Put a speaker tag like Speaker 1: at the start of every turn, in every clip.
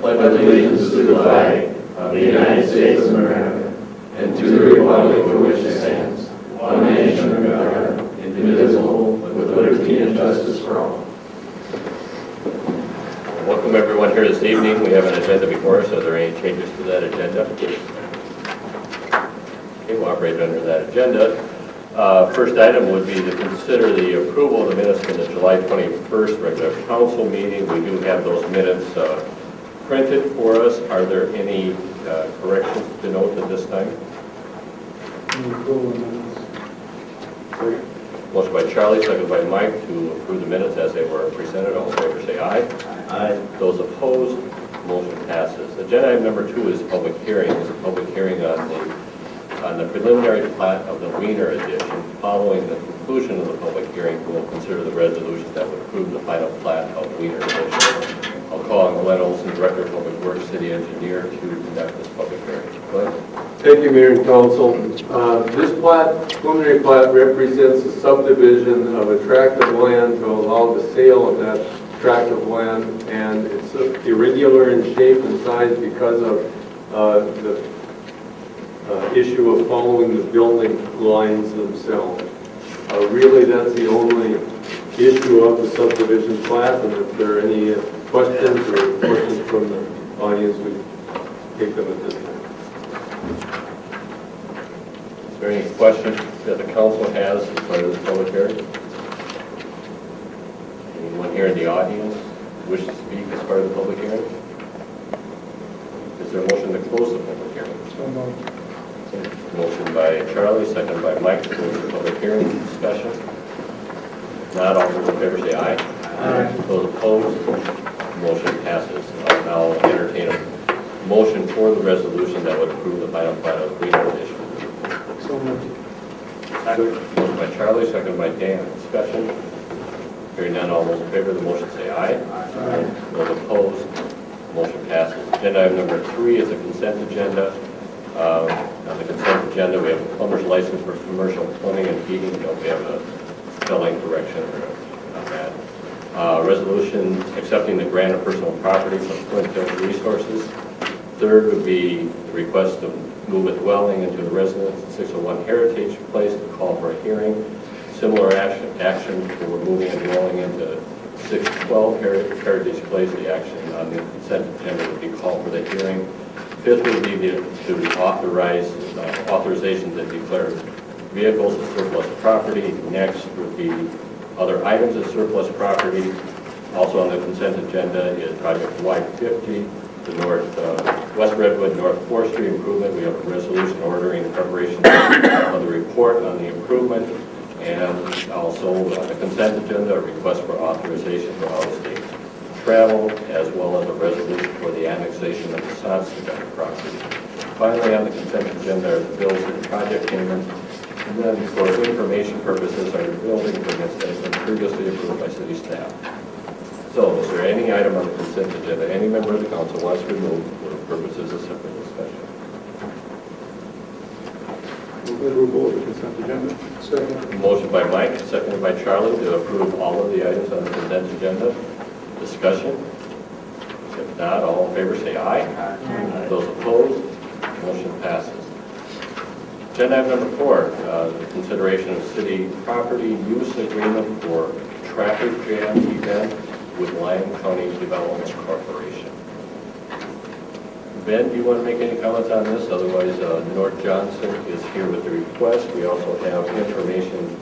Speaker 1: pledge allegiance to the flag of the United States of America and to the republic for which it stands, one nation under God, indivisible, with liberty and justice for all.
Speaker 2: Welcome everyone here this evening. We have an agenda before us. Are there any changes to that agenda? Okay, we'll operate under that agenda. First item would be to consider the approval of the minutes from the July 21st regular council meeting. We do have those minutes printed for us. Are there any corrections to note at this time? Motion by Charlie, second by Mike to approve the minutes as they were presented. All in favor say aye.
Speaker 1: Aye.
Speaker 2: Those opposed, motion passes. Agenda item number 2 is public hearing. It's a public hearing on the preliminary plat of the Wiener Edition. Following the conclusion of the public hearing, we'll consider the resolution that would approve the final plat of Wiener Edition. I'll call on Glenn Olson, Director of Public Works, City Engineer, to conduct this public hearing. Glenn?
Speaker 3: Thank you, Mayor and Council. This preliminary plat represents a subdivision of a tract of land to allow the sale of that tract of land, and it's irregular in shape and size because of the issue of following the building lines themselves. Really, that's the only issue of the subdivision plat, and if there are any questions from the audience, we take them at this time.
Speaker 2: Is there any questions that the council has as part of this public hearing? Anyone here in the audience wish to speak as part of the public hearing? Is there a motion to close the public hearing?
Speaker 4: So moved.
Speaker 2: Motion by Charlie, second by Mike to close the public hearing. Discussion? If not, all those in favor say aye.
Speaker 4: Aye.
Speaker 2: Those opposed, motion passes. I'll now entertain a motion for the resolution that would approve the final plat of Wiener Edition.
Speaker 4: So moved.
Speaker 2: Motion by Charlie, second by Dan. Discussion? Hearing none, all those in favor of the motion say aye.
Speaker 4: Aye.
Speaker 2: Those opposed, motion passes. Agenda item number 3 is a consent agenda. On the consent agenda, we have a plumber's license for commercial plumbing and heating. We have a spelling correction on that. Resolution accepting the grant of personal property from Flint Hills Resources. Third would be the request to move a dwelling into the residence at 601 Heritage Place to call for a hearing. Similar action for moving a dwelling into 612 Heritage Place. The action on the consent agenda would be called for the hearing. Fifth would be to authorize authorization to declare vehicles as surplus property. Next would be other items as surplus property. Also on the consent agenda is Project Y50, the West Redwood North 4th Street improvement. We have a resolution ordering the preparation of the report on the improvement, and also on the consent agenda, a request for authorization for out-of-state travel, as well as a resolution for the annexation of the Sonstigan property. Finally, on the consent agenda are the bills and project payments, and then for information purposes are the building permits that have been previously approved by city staff. So, is there any item on the consent agenda any member of the council wants to remove for the purposes of separate discussion?
Speaker 4: Move the approval of the consent agenda. Second.
Speaker 2: Motion by Mike, seconded by Charlie to approve all of the items on the consent agenda. Discussion? If not, all in favor say aye. Aye. Those opposed, motion passes. Agenda item number 4, the consideration of city property use agreement for traffic jam event with Lyon County Development Corporation. Ben, do you want to make any comments on this? Otherwise, North Johnson is here with the request. We also have information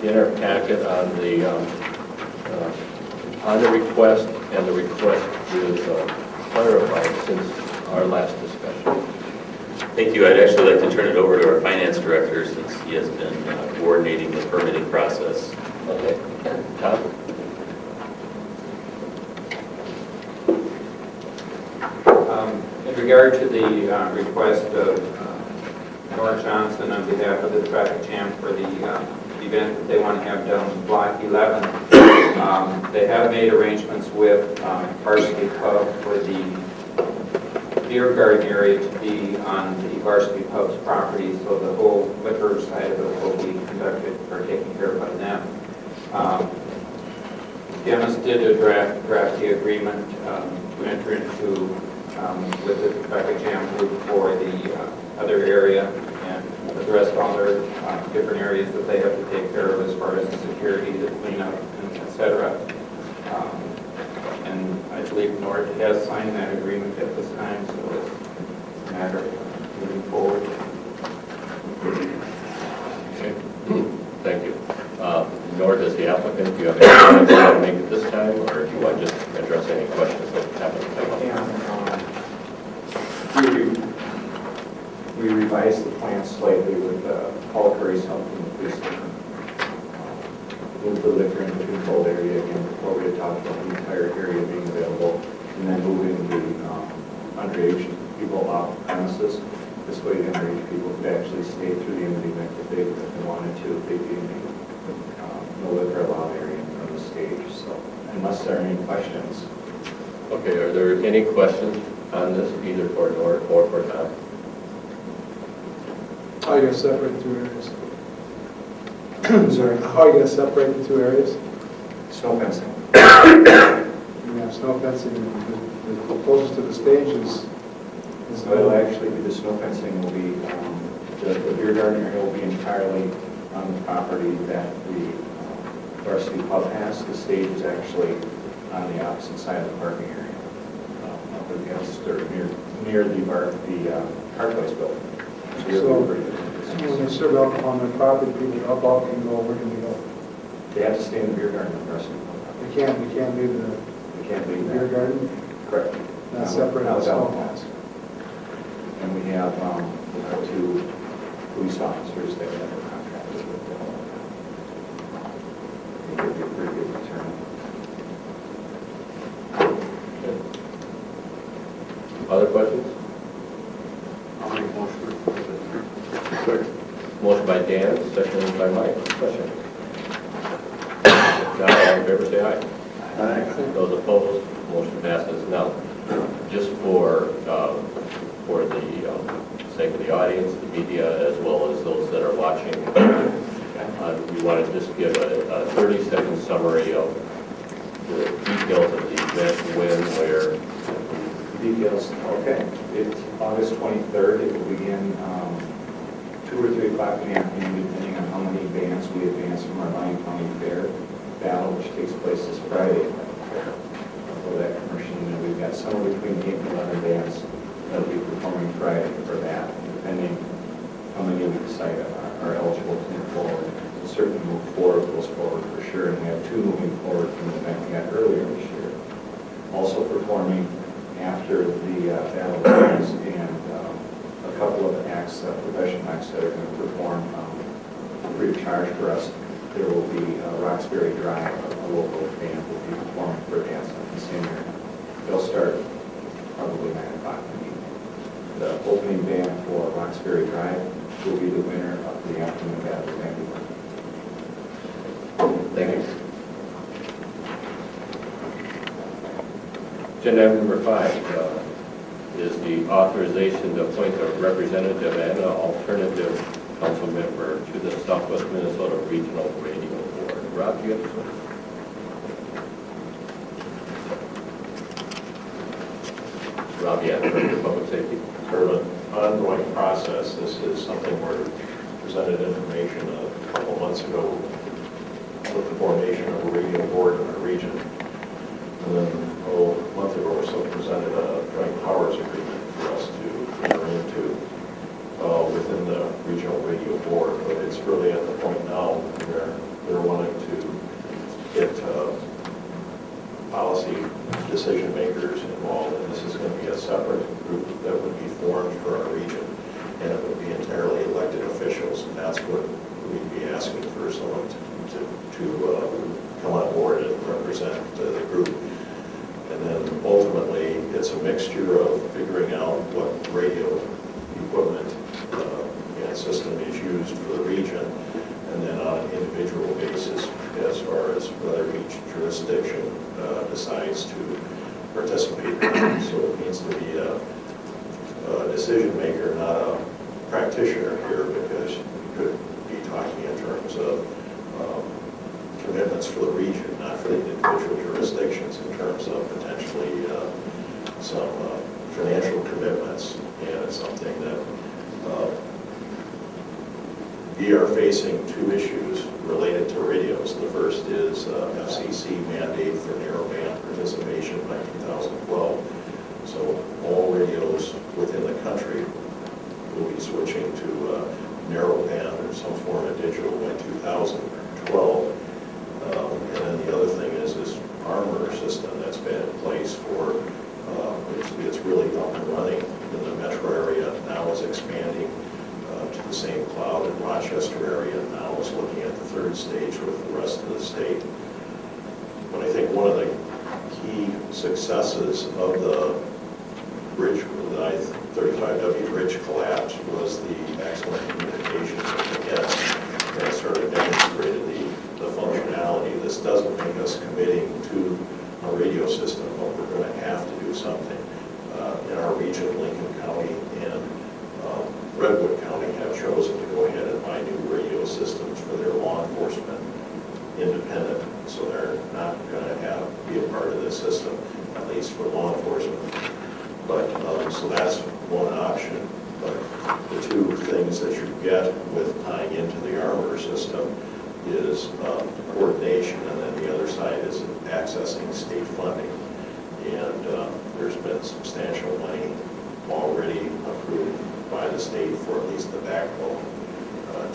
Speaker 2: in our packet on the request, and the request is clarified since our last discussion.
Speaker 5: Thank you. I'd actually like to turn it over to our finance director since he has been coordinating the permitting process.
Speaker 2: Okay. Tom?
Speaker 6: In regard to the request of North Johnson on behalf of the traffic jam for the event that they want to have down in Block 11, They have made arrangements with Varsity Pub for the beer garden area to be on the Varsity Pub's property, so the whole liquor side of it will be conducted or taken care of by them. Dennis did a draft the agreement to enter into with the Rebecca Jam Group for the other area and address all their different areas that they have to take care of as far as the security, the cleanup, et cetera. And I believe Nord has signed that agreement at this time, so it's a matter of moving forward.
Speaker 2: Okay. Thank you. Nor does the applicant. Do you have any comments you want to make at this time, or do you want to just address any questions that happen?
Speaker 7: We revised the plan slightly with Paul Curry's help from the police department. Moved the liquor into the controlled area again before we had talked about the entire area being available, and then moving the underage people off premises. This way the underage people could actually stay through the end of the event if they wanted to. They'd be in the no liquor allowed area in front of the stage. So unless there are any questions.
Speaker 2: Okay, are there any questions on this, either for Nord or for Tom?
Speaker 4: How are you going to separate the two areas? Sorry, how are you going to separate the two areas?
Speaker 7: Snow fencing.
Speaker 4: You have snow fencing, the closest to the stage is
Speaker 7: So it'll actually be, the snow fencing will be, the beer garden area will be entirely on the property that the Varsity Pub has. The stage is actually on the opposite side of the parking area, up against or near the Car Place building. So
Speaker 4: So when they serve alcohol on their property, people, alcohol can go, where can they go?
Speaker 7: they have to stay in the beer garden at the Varsity Pub.
Speaker 4: They can't leave the
Speaker 7: They can't leave
Speaker 4: beer
Speaker 7: that.
Speaker 4: garden,
Speaker 7: Correct.
Speaker 4: not separate
Speaker 7: Not
Speaker 4: the
Speaker 7: without
Speaker 4: snow.
Speaker 7: plans. And we have our 2 police officers that have contracted with them. I think it'd be a pretty good return.
Speaker 2: Other questions?
Speaker 4: I'll make a motion.
Speaker 2: Motion by Dan, seconded by Mike. Question? If not, all in favor, say aye.
Speaker 4: Aye.
Speaker 2: Those opposed, motion passes. Now, just for the sake of the audience, the media, as well as those that are watching, we want to just give a 30-second summary of the details of the event, when, where.
Speaker 7: Details, okay. It's August 23rd. It will begin 2 or 3 o'clock in the afternoon, depending on how many bands we advance from our Lyon County Fair battle, which takes place this Friday. For that commercial, and we've got somewhere between 8 and 11 bands that will be performing Friday for that, depending how many we decide are eligible to move forward. We'll certainly move 4 of those forward for sure, and we have 2 moving forward from the event we had earlier this year. Also performing after the battle bands and a couple of acts, professional acts that are going to perform free of charge for us. There will be Roxbury Drive, a local band will be performing for a dance on the same area. They'll start probably 9 o'clock in the evening. The opening band for Roxbury Drive will be the winner of the afternoon battle. Thank you.
Speaker 2: Thank you. Agenda item number 5 is the authorization to appoint a representative and an alternative council member to the Southwest Minnesota Regional Radio Board. Rob, do you have something? Rob, yeah, Director of Public Safety.
Speaker 8: Sort of an ongoing process. This is something we're presented information a couple months ago with the formation of a radio board in our region. And then a month ago or so presented a joint powers agreement for us to enter into within the regional radio board. But it's really at the point now where they're wanting to get policy decision makers involved, and this is going to be a separate group that would be formed for our region, and it would be entirely elected officials, and that's what we'd be asking for someone to come on board and represent the group. And then ultimately, it's a mixture of figuring out what radio equipment and system is used for the region, and then on an individual basis, as far as whether each jurisdiction decides to participate. So it needs to be a decision maker, not a practitioner here, because you could be talking in terms of commitments for the region, not for the individual jurisdictions, in terms of potentially some financial commitments. And it's something that we are facing two issues related to radios. The first is FCC mandate for narrowband participation by 2012. So all radios within the country will be switching to narrowband or some form of digital by 2012. And then the other thing is this armor system that's been in place for, it's really up and running in the metro area, now is expanding to the same cloud in Rochester area, now is looking at the third stage with the rest of the state. But I think one of the key successes of the bridge, the I-35W bridge collapse, was the excellent communications that we had. That sort of demonstrated the functionality. This doesn't make us committing to a radio system, but we're going to have to do something. In our region, Lincoln County and Redwood County have chosen to go ahead and buy new radio systems for their law enforcement independent, so they're not going to be a part of this system, at least for law enforcement. But so that's one option. But the two things that you get with tying into the armor system is coordination, and then the other side is accessing state funding. And there's been substantial money already approved by the state for at least the backbone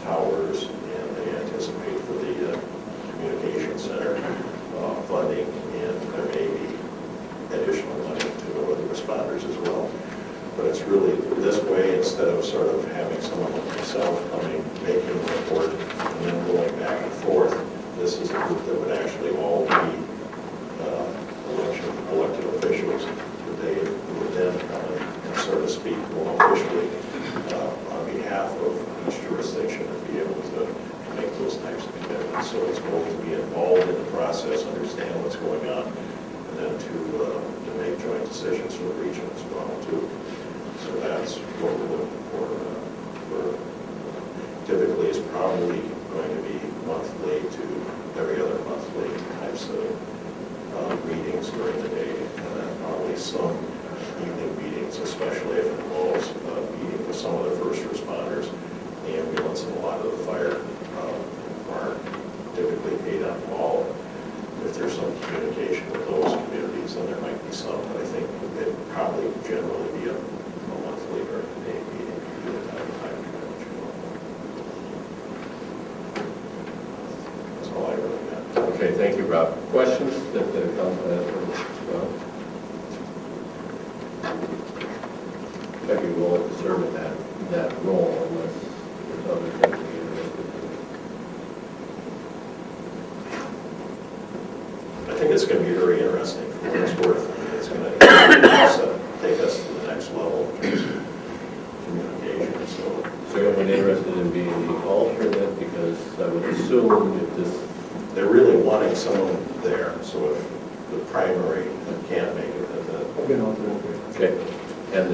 Speaker 8: towers, and they anticipate for the communication center funding, and there may be additional money to the responders as well. But it's really this way, instead of sort of having someone like myself coming, making a report, and then going back and forth, this is a group that would actually all be elected officials. They would then come and sort of speak more officially on behalf of each jurisdiction and be able to make those types of commitments. So it's going to be involved in the process, understand what's going on, and then to make joint decisions for the region as well too. So that's what we're looking for. Typically, it's probably going to be monthly to every other monthly types of meetings during the day, and then probably some evening meetings, especially if it involves meeting with some of the first responders, the ambulance, and a lot of the fire are typically paid on call. If there's some communication with those communities, then there might be some, but I think it'd probably generally be a monthly or a day meeting. That's all I really got.
Speaker 2: Okay, thank you, Rob. Questions that the council has for Rob? I'd be willing to serve in that role unless there's other things to be interested
Speaker 8: I think it's going to be very interesting for what it's worth. It's going to take us to the next level in terms of communication. So,
Speaker 2: Is there anyone interested in being the alternate? Because I would assume if this,
Speaker 8: they're really wanting someone there. So if the primary can't make it, then
Speaker 4: I've been alternate.
Speaker 2: okay, and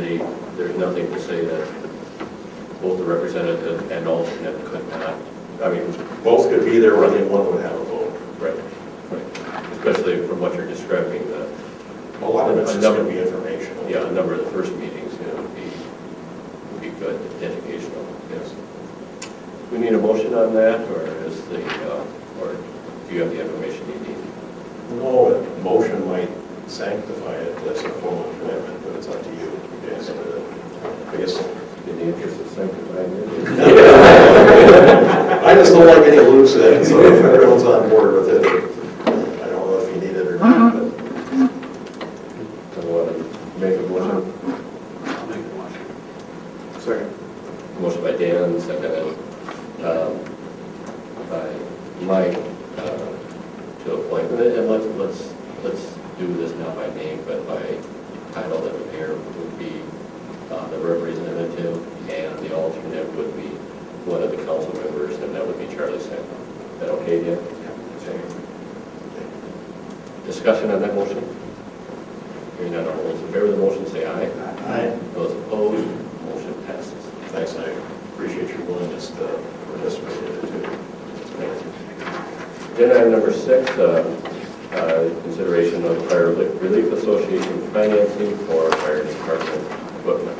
Speaker 2: there's nothing to say that both the representative and alternate could not, I mean,
Speaker 8: both could be there, or only one would have a vote.
Speaker 2: right, especially from what you're describing,
Speaker 8: A lot of it's just going to be informational.
Speaker 2: yeah, a number of the first meetings, would be good, educational, yes. We need a motion on that, or is or do you have the information you need?
Speaker 8: No, a motion might sanctify it as a formal commitment, but it's up to you. Yes, I guess.
Speaker 2: In the interest of sanctifying it?
Speaker 8: I just don't like any loose ends, so if everyone's on board with it, I don't know if you need it or not, but.
Speaker 2: Make a motion.
Speaker 4: Second.
Speaker 2: Motion by Dan, seconded by Mike to appoint. And let's do this not by name, but by title. That the mayor would be the representative, and the alternate would be one of the council members, and that would be Charlie Sanford. Is that okay, Dan? Discussion on that motion? Hearing none, all those in favor of the motion say aye.
Speaker 1: Aye.
Speaker 2: Those opposed, motion passes.
Speaker 8: Thanks, I appreciate your willingness to participate in it too.
Speaker 2: Agenda item number 6, consideration of Fire Relief Association financing for fire department equipment.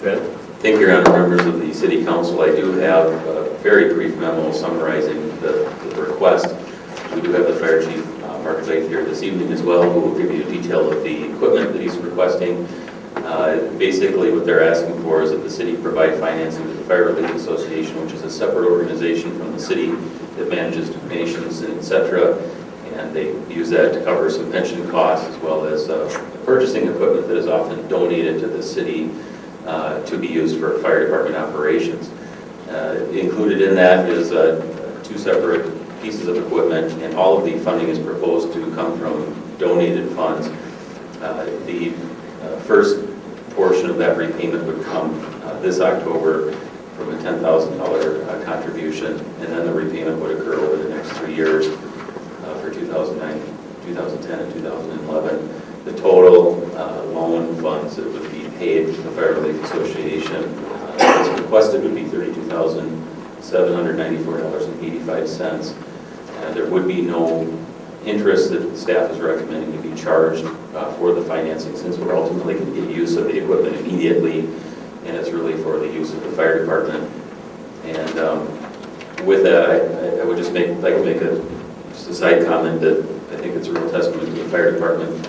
Speaker 2: Ben?
Speaker 5: Thank you, Your Honor, members of the City Council. I do have a very brief memo summarizing the request. We do have the Fire Chief, Mark Lake, here this evening as well, who will give you a detail of the equipment that he's requesting. Basically, what they're asking for is that the city provide financing to the Fire Relief Association, which is a separate organization from the city that manages donations, et cetera. And they use that to cover some pension costs as well as purchasing equipment that is often donated to the city to be used for fire department operations. Included in that is 2 separate pieces of equipment, and all of the funding is proposed to come from donated funds. The first portion of that repayment would come this October from a $10,000 contribution, and then the repayment would occur over the next 3 years for 2009, 2010, and 2011. The total loan funds that would be paid to the Fire Relief Association as requested would be $32,794.85. There would be no interest that the staff is recommending to be charged for the financing, since we're ultimately going to get use of the equipment immediately, and it's really for the use of the fire department. And with that, I would just like to make just a side comment that I think it's a real testament to the fire department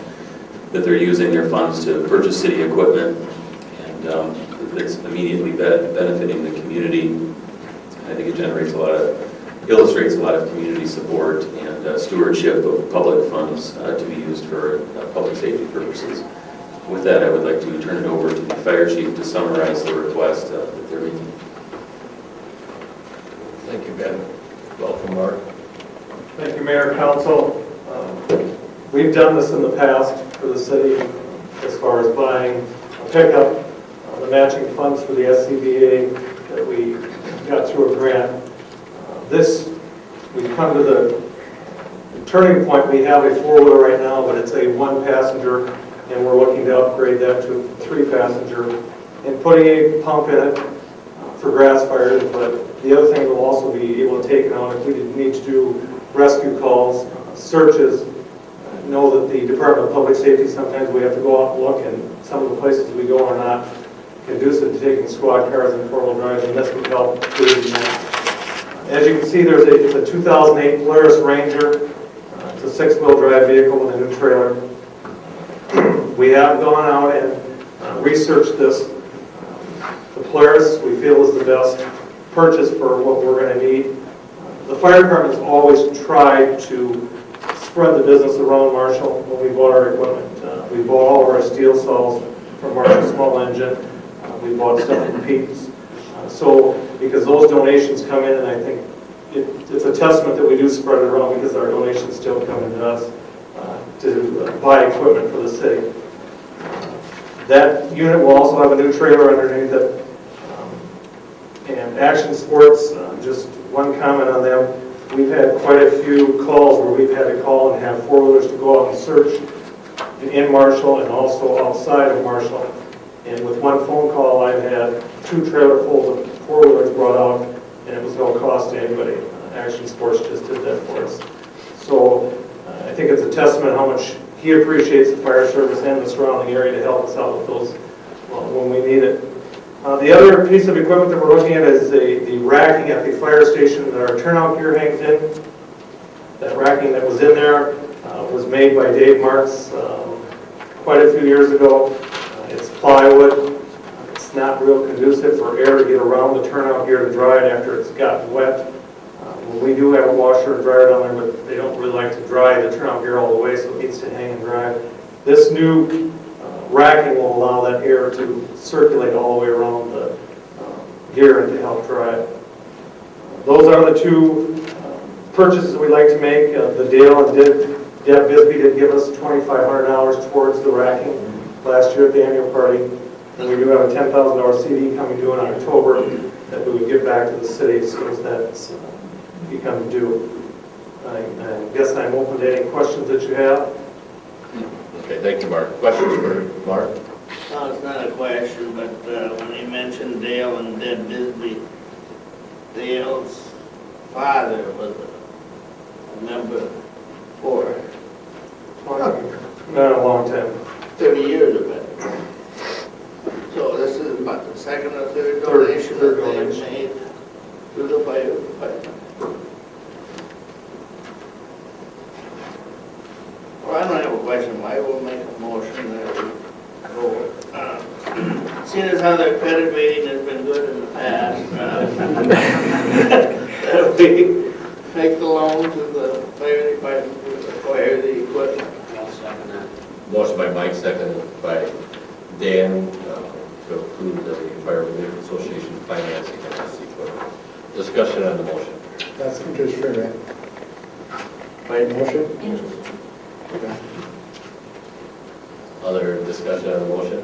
Speaker 5: that they're using their funds to purchase city equipment, and it's immediately benefiting the community. I think it illustrates a lot of community support and stewardship of public funds to be used for public safety purposes. With that, I would like to turn it over to the fire chief to summarize the request that they're making.
Speaker 2: Thank you, Ben. Welcome, Mark.
Speaker 4: Thank you, Mayor, Council. We've done this in the past for the city as far as buying a pickup, the matching funds for the SCBA that we got through a grant. We've come to the turning point. We have a 4-wheeler right now, but it's a 1-passenger, and we're looking to upgrade that to a 3-passenger and putting a pump in it for grass fires. But the other thing will also be able to take it out if we need to do rescue calls, searches. Know that the Department of Public Safety, sometimes we have to go out and look, and some of the places we go are not conducive to taking squad cars and 4-wheel drives, and this would help doing that. As you can see, it's a 2008 Polaris Ranger. It's a 6-wheel drive vehicle with a new trailer. We have gone out and researched this. The Polaris, we feel, is the best purchase for what we're going to need. The fire department's always tried to spread the business around Marshall when we bought our equipment. We bought all of our steel saws from Marshall Small Engine. We bought stuff from Pete's. Because those donations come in, and I think it's a testament that we do spread it around, because our donations still come into us to buy equipment for the city. That unit will also have a new trailer underneath it. And Action Sports, just one comment on them. We've had quite a few calls where we've had to call and have 4-wheelers to go out and search in Marshall and also outside of Marshall. And with one phone call, I've had 2 trailerfuls of 4-wheelers brought out, and it was no cost to anybody. Action Sports just did that for us. So I think it's a testament how much he appreciates the fire service and the surrounding area to help us out with those when we need it. The other piece of equipment that we're looking at is the racking at the fire station that our turnout gear hangs in. That racking that was in there was made by Dave Marks quite a few years ago. It's plywood. It's not real conducive for air to get around the turnout gear to dry it after it's gotten wet. We do have a washer and dryer down there, but they don't really like to dry the turnout gear all the way, so it needs to hang and dry. This new racking will allow that air to circulate all the way around the gear and to help dry it. Those are the 2 purchases that we'd like to make. The Dale and Deb Bisbee did give us $2,500 towards the racking last year at the annual party. And we do have a $10,000 CD coming due in October that we would give back to the city as soon as that's become due. I guess I'm open to any questions that you have.
Speaker 2: Okay, thank you, Mark. Questions for Mark?
Speaker 9: No, it's not a question, but when you mentioned Dale and Deb Bisbee, Dale's father was a member for
Speaker 4: Not a long time.
Speaker 9: 30 years of it. So this is about the second or third donation
Speaker 4: Third
Speaker 9: that they've
Speaker 4: donation.
Speaker 9: made to the fire department. Well, I don't have a question. I will make a motion that we go, seeing as how their credit rating has been good in the past, that we make the loan to the fire department to acquire the equipment.
Speaker 2: Motion by Mike, seconded by Dan, to approve the Fire Relief Association financing of this equipment. Discussion on the motion.
Speaker 10: That's interest free, right? By motion?
Speaker 2: Other discussion on the motion?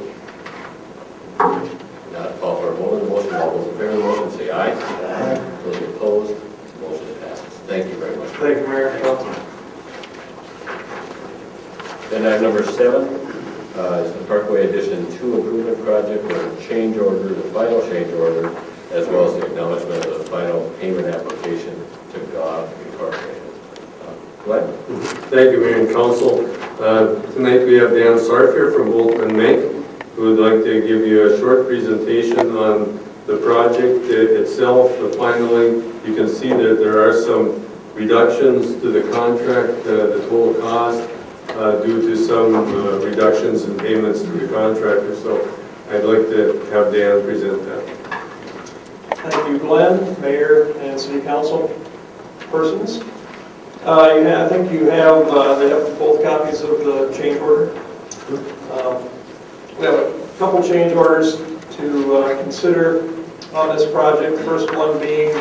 Speaker 2: Not call for a vote on the motion. All those in favor of the motion say aye.
Speaker 10: Aye.
Speaker 2: Those opposed, motion passes. Thank you very much.
Speaker 4: Thank you, Mayor.
Speaker 2: Then item number 7 is the Parkway Addition 2 improvement project with change order, the final change order, as well as the acknowledgement of the final payment application to GOG Incorporated. Glenn?
Speaker 3: Thank you, Mayor and Council. Tonight we have Dan Sarfier from Bolton Mank, who would like to give you a short presentation on the project itself, the financing. You can see that there are some reductions to the contract, the total cost, due to some reductions in payments to the contractor. So I'd like to have Dan present that.
Speaker 4: Thank you, Glenn, Mayor, and City Council persons. I think you have, they have both copies of the change order. We have a couple change orders to consider on this project. The first one being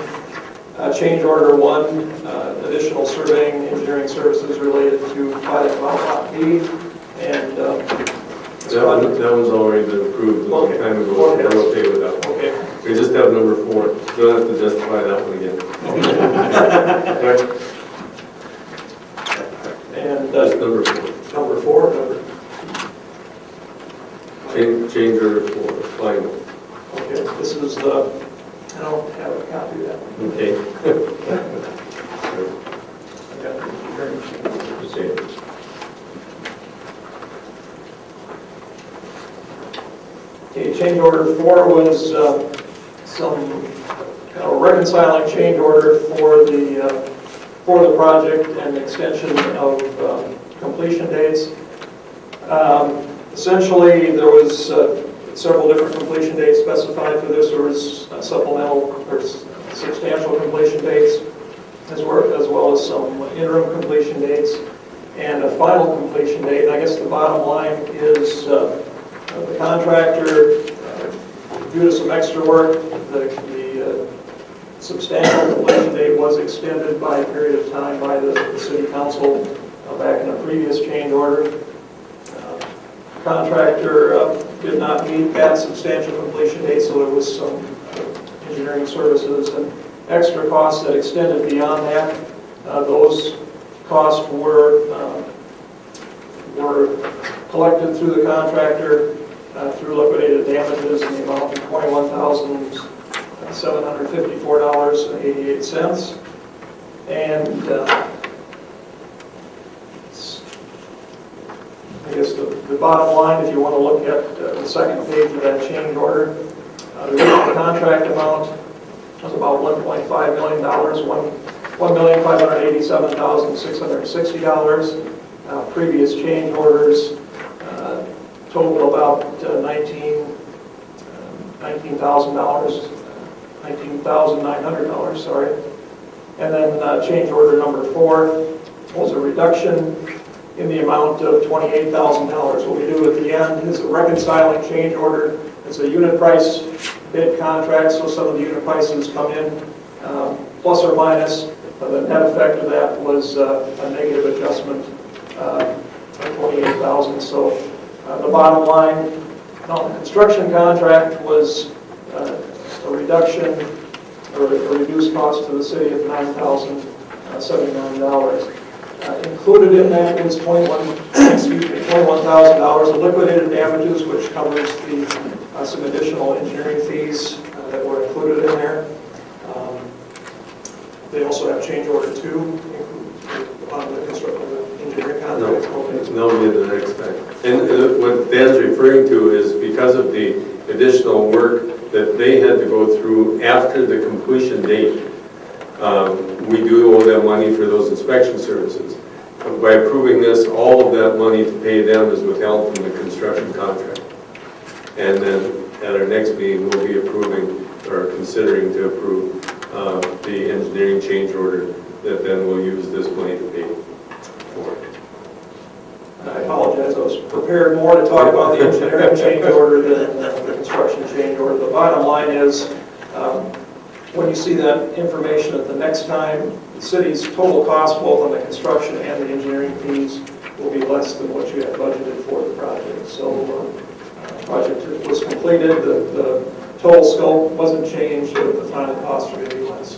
Speaker 4: change order 1, additional surveying engineering services related to pilot well lot B. And
Speaker 3: That one's already been approved a long time ago, so we're okay with that one.
Speaker 4: okay.
Speaker 3: We just have number 4. Don't have to justify that one again.
Speaker 4: And
Speaker 3: That's number 4.
Speaker 4: number 4,
Speaker 3: Change order 4, final.
Speaker 4: okay, this is the, I don't have a copy of that one.
Speaker 3: Okay.
Speaker 4: I got it. Okay, change order 4 was some kind of reconciling change order for the project and extension of completion dates. Essentially, there was several different completion dates specified for this. There was supplemental or substantial completion dates, as well as some interim completion dates, and a final completion date. And I guess the bottom line is the contractor, due to some extra work, the substantial completion date was extended by a period of time by the City Council back in a previous change order. Contractor did not meet that substantial completion date, so there was some engineering services and extra costs that extended beyond that. Those costs were collected through the contractor through liquidated damages in the amount of $21,754.88. And I guess the bottom line, if you want to look at the second page of that change order, the original contract amount was about $1.5 million, $1,587,660. Previous change orders total about $19,900, sorry. And then change order number 4 was a reduction in the amount of $28,000. What we do at the end is a reconciling change order. It's a unit price bid contract, so some of the unit prices come in plus or minus. The net effect of that was a negative adjustment of $28,000. So the bottom line on the construction contract was a reduction or a reduced cost to the city of $9,000 $79. Included in that is $21,000 of liquidated damages, which covers some additional engineering fees that were included in there. They also have change order 2 on the construction of the engineering contract.
Speaker 3: No, we did the next time. And what Dan's referring to is because of the additional work that they had to go through after the completion date, we do owe them money for those inspection services. By approving this, all of that money to pay them is withheld from the construction contract. And then at our next meeting, we'll be approving or considering to approve the engineering change order that then we'll use this money to pay for.
Speaker 4: I apologize, I was prepared more to talk about the engineering change order than the construction change order. The bottom line is, when you see that information at the next time, the city's total cost, both on the construction and the engineering fees, will be less than what you had budgeted for the project. So the project was completed, the total scope wasn't changed, but the final costs are going to be less.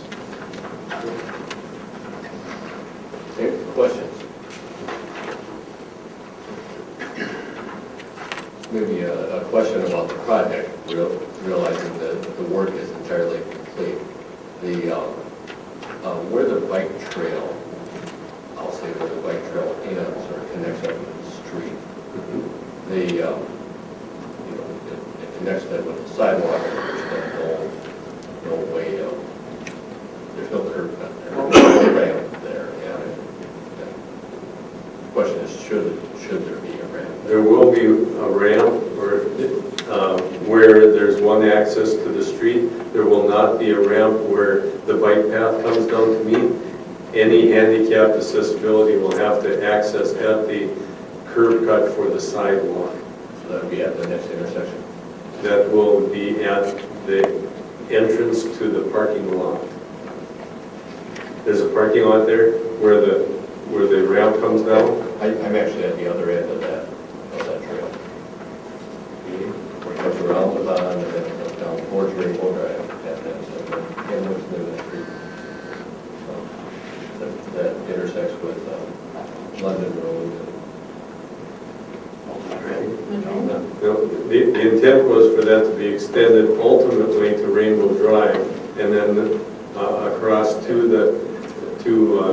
Speaker 2: Okay, questions? Maybe a question about the project, realizing that the work is entirely complete. Where the bike trail, I'll say where the bike trail ends or connects up with the street, it connects that with the sidewalk, there's no way of, there's no curb cut there, no ramp there, and the question is, should there be a ramp?
Speaker 3: There will be a ramp where there's one access to the street. There will not be a ramp where the bike path comes down to meet. Any handicapped accessibility will have to access at the curb cut for the sidewalk.
Speaker 2: So that would be at the next intersection?
Speaker 3: That will be at the entrance to the parking lot. There's a parking lot there where the ramp comes down.
Speaker 2: I'm actually at the other end of that trail. Where it comes around the bond and then it goes down towards Rainbow Drive at that, so and what's near the street. That intersects with London Road.
Speaker 3: The intent was for that to be extended ultimately to Rainbow Drive and then across to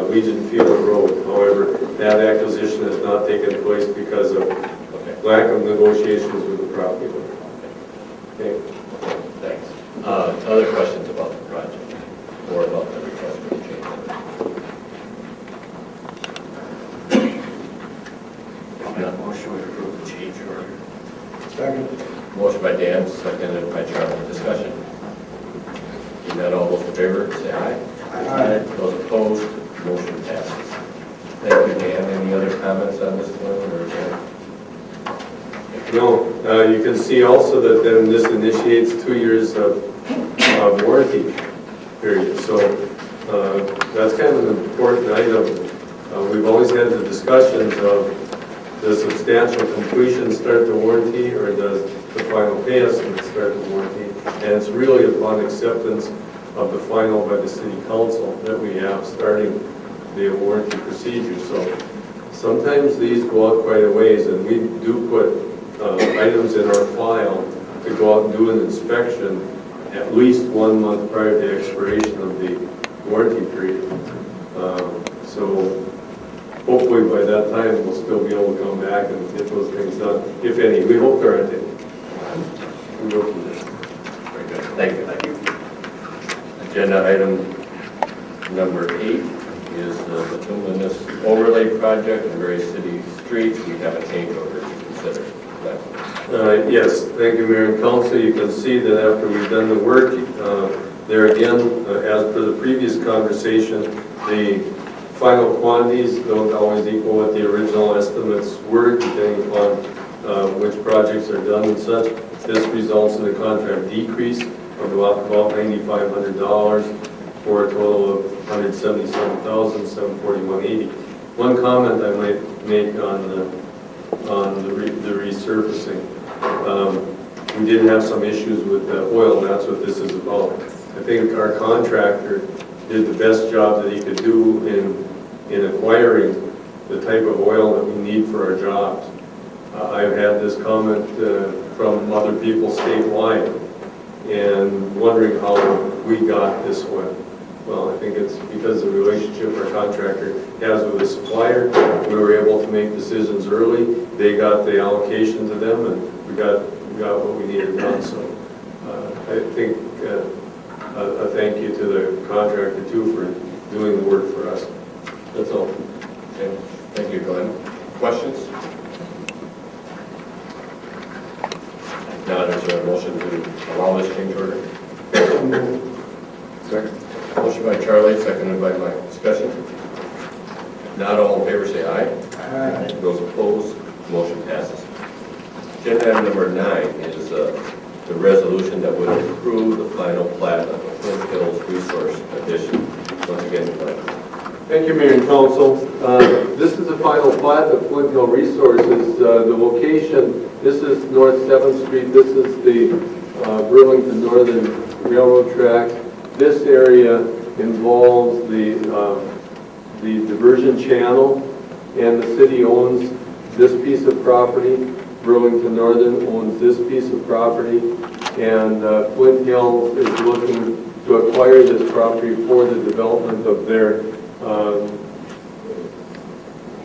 Speaker 3: Legion Field Road. However, that acquisition has not taken place because of lack of negotiations with the property owner. Okay.
Speaker 2: Thanks. Other questions about the project or about the request for the change order? Motion to approve the change order.
Speaker 10: Second.
Speaker 2: Motion by Dan, seconded by Charlie. Discussion. Seeing none, all those in favor, say aye.
Speaker 10: Aye.
Speaker 2: Those opposed, motion passes. Thank you, Dan. Any other comments on this one, or is that?
Speaker 3: No, you can see also that then this initiates 2 years of warranty period. So that's kind of an important item. We've always had the discussions of does substantial completion start the warranty or does the final pay estimate start the warranty? And it's really upon acceptance of the final by the city council that we have starting the warranty procedure. So sometimes these go out quite a ways, and we do put items in our file to go out and do an inspection at least 1 month prior to the expiration of the warranty period. So hopefully by that time we'll still be able to come back and get those things done, if any. We hope there aren't any. We go from there.
Speaker 2: Very good. Thank you. Thank you. Agenda item number 8 is the bituminous overlay project in various city streets. We have a change order to consider.
Speaker 3: Yes, thank you, Mayor and Council. You can see that after we've done the work, there again, as per the previous conversation, the final quantities don't always equal what the original estimates were, depending upon which projects are done and such. This results in a contract decrease of about $9,500 for a total of $177,741.80. One comment I might make on the resurfacing. We did have some issues with the oil, and that's what this is about. I think our contractor did the best job that he could do in acquiring the type of oil that we need for our jobs. I've had this comment from other people statewide and wondering how we got this way. Well, I think it's because of the relationship our contractor has with the supplier. We were able to make decisions early. They got the allocation to them, and we got what we needed done. So I think a thank you to the contractor too for doing the work for us. That's all.
Speaker 2: Okay. Thank you, Glenn. Questions? Now, is there a motion to allow this change order? Second. Motion by Charlie, seconded by Mike. Discussion? Not all in favor, say aye.
Speaker 10: Aye.
Speaker 2: Those opposed, motion passes. Agenda item number 9 is the resolution that would approve the final plat of the Flint Hills Resource Addition. Once again, Glenn.
Speaker 3: Thank you, Mayor and Council. This is the final plat of Flint Hill Resources. The location, this is North 7th Street. This is the Burlington Northern Railroad track. This area involves the diversion channel, and the city owns this piece of property. Burlington Northern owns this piece of property, and Flint Hills is looking to acquire this property for the development of their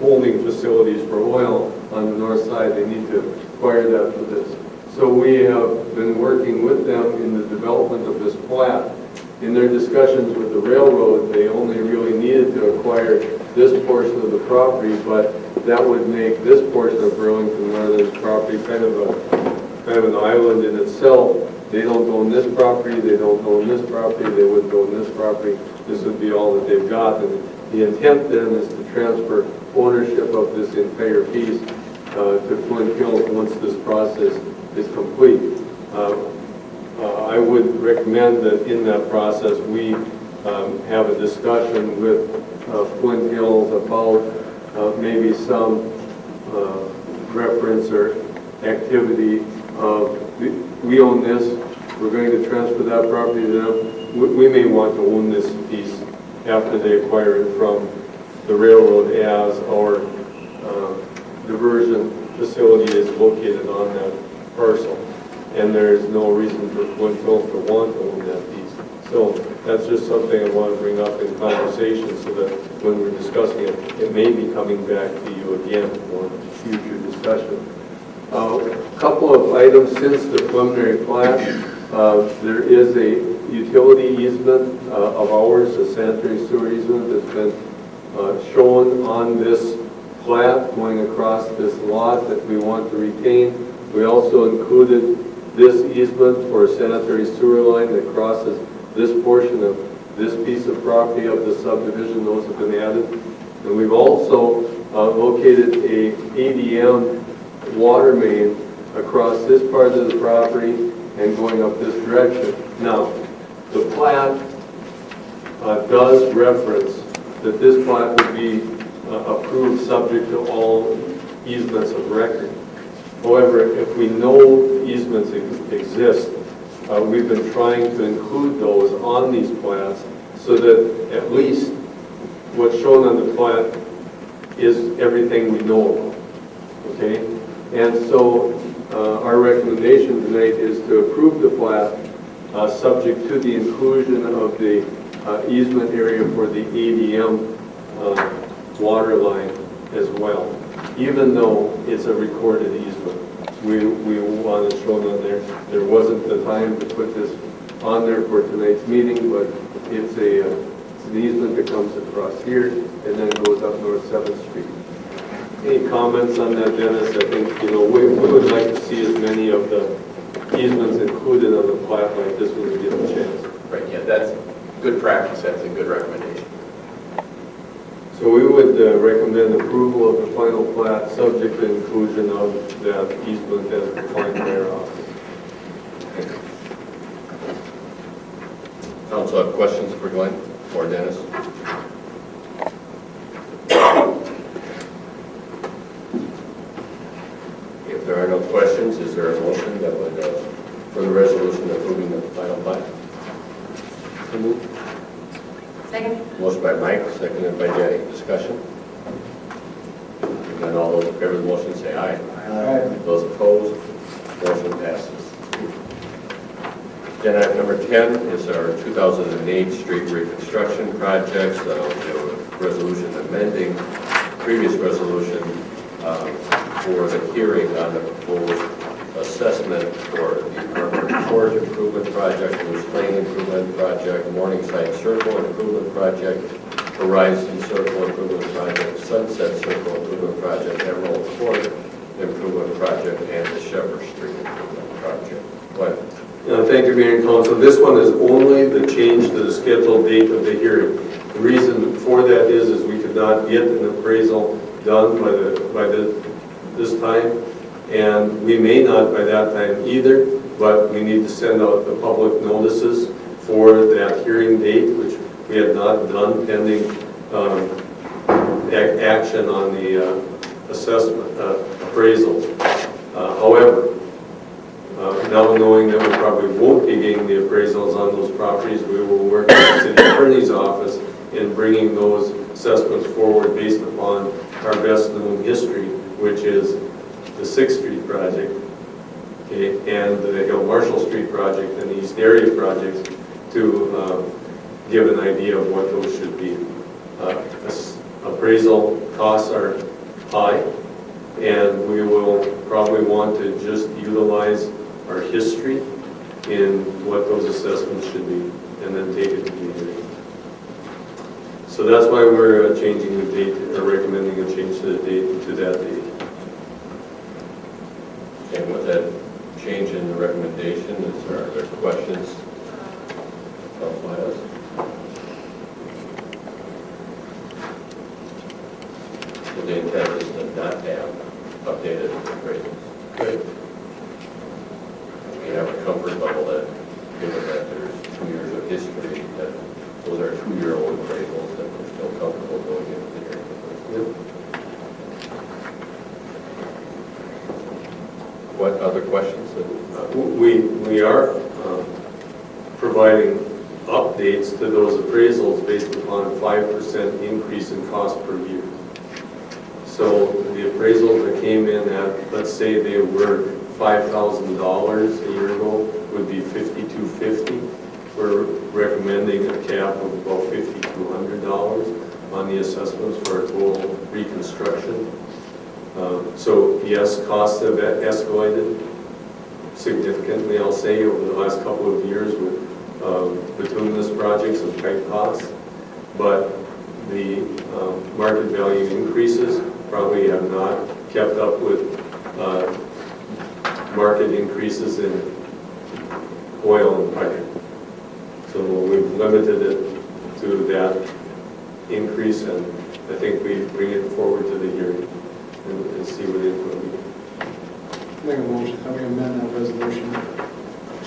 Speaker 3: holding facilities for oil on the north side. They need to acquire that for this. So we have been working with them in the development of this plat. In their discussions with the railroad, they only really needed to acquire this portion of the property, but that would make this portion of Burlington Northern's property kind of an island in itself. They don't own this property, they don't own this property, they wouldn't own this property. This would be all that they've got. And the intent then is to transfer ownership of this entire piece to Flint Hills once this process is complete. I would recommend that in that process we have a discussion with Flint Hills about maybe some reference or activity of, we own this, we're going to transfer that property to them. We may want to own this piece after they acquire it from the railroad, as our diversion facility is located on that parcel. And there is no reason for Flint Hills to want to own that piece. So that's just something I want to bring up in conversation so that when we're discussing it, it may be coming back to you again for future discussion. A couple of items since the preliminary plat. There is a utility easement of ours, a sanitary sewer easement that's been shown on this plat going across this lot that we want to retain. We also included this easement for a sanitary sewer line that crosses this portion of this piece of property of the subdivision. Those have been added. And we've also located a ADM water main across this part of the property and going up this direction. Now, the plat does reference that this plat would be approved subject to all easements of record. However, if we know easements exist, we've been trying to include those on these plats so that at least what's shown on the plat is everything we know about, okay? And so our recommendation tonight is to approve the plat subject to the inclusion of the easement area for the ADM water line as well, even though it's a recorded easement. We want it shown on there. There wasn't the time to put this on there for tonight's meeting, but it's an easement that comes across here and then goes up North 7th Street. Any comments on that, Dennis? I think, we would like to see as many of the easements included on the plat like this when we get a chance.
Speaker 1: Right, yeah, that's good practice, that's a good recommendation.
Speaker 3: So we would recommend approval of the final plat subject to inclusion of that easement as defined by our office.
Speaker 2: Council have questions for Glenn or Dennis? If there are no questions, is there a motion that would, for the resolution approving the final plat?
Speaker 11: Second.
Speaker 2: Motion by Mike, seconded by Jenny. Discussion? Hearing none, all those in favor of the motion say aye.
Speaker 10: Aye.
Speaker 2: Those opposed, motion passes. Agenda item number 10 is our 2008 street reconstruction project. We have a resolution amending previous resolution for the hearing on the proposed assessment for the Harvard Court Improvement Project, Moose Lane Improvement Project, Morningside Circle Improvement Project, Horizon Circle Improvement Project, Sunset Circle Improvement Project, Emerald Court Improvement Project, and the Shepherd Street Improvement Project. Go ahead.
Speaker 3: Thank you, Mayor and Council. This one is only the change to the scheduled date of the hearing. The reason for that is we could not get an appraisal done by this time, and we may not by that time either, but we need to send out the public notices for that hearing date, which we have not done pending action on the assessment appraisal. However, now knowing that we probably won't be getting the appraisals on those properties, we will work with the city attorney's office in bringing those assessments forward based upon our best known history, which is the 6th Street project, okay, and the Hill Marshall Street project and the East Area projects to give an idea of what those should be. Appraisal costs are high, and we will probably want to just utilize our history in what those assessments should be, and then take it to the hearing. So that's why we're changing the date, or recommending a change to the date, to that date.
Speaker 2: And with that change in the recommendation, are there questions? Council has? So the intent is to not have updated appraisals.
Speaker 3: Good.
Speaker 2: We have a comfort level that, given that there's 2 years of history, that those are 2-year-old appraisals, that we're still comfortable going into the hearing.
Speaker 3: Yep.
Speaker 2: What other questions?
Speaker 3: We are providing updates to those appraisals based upon a 5% increase in cost per year. So the appraisals that came in at, let's say they were $5,000 a year ago, would be $5,250. We're recommending a cap of about $5,200 on the assessments for a total reconstruction. So yes, costs have escalated significantly, I'll say, over the last couple of years with bituminous projects and pipe costs, but the market value increases probably have not kept up with market increases in oil and pipe. So we've limited it to that increase, and I think we bring it forward to the hearing and see what it will be.
Speaker 10: Make a motion, can we amend that resolution,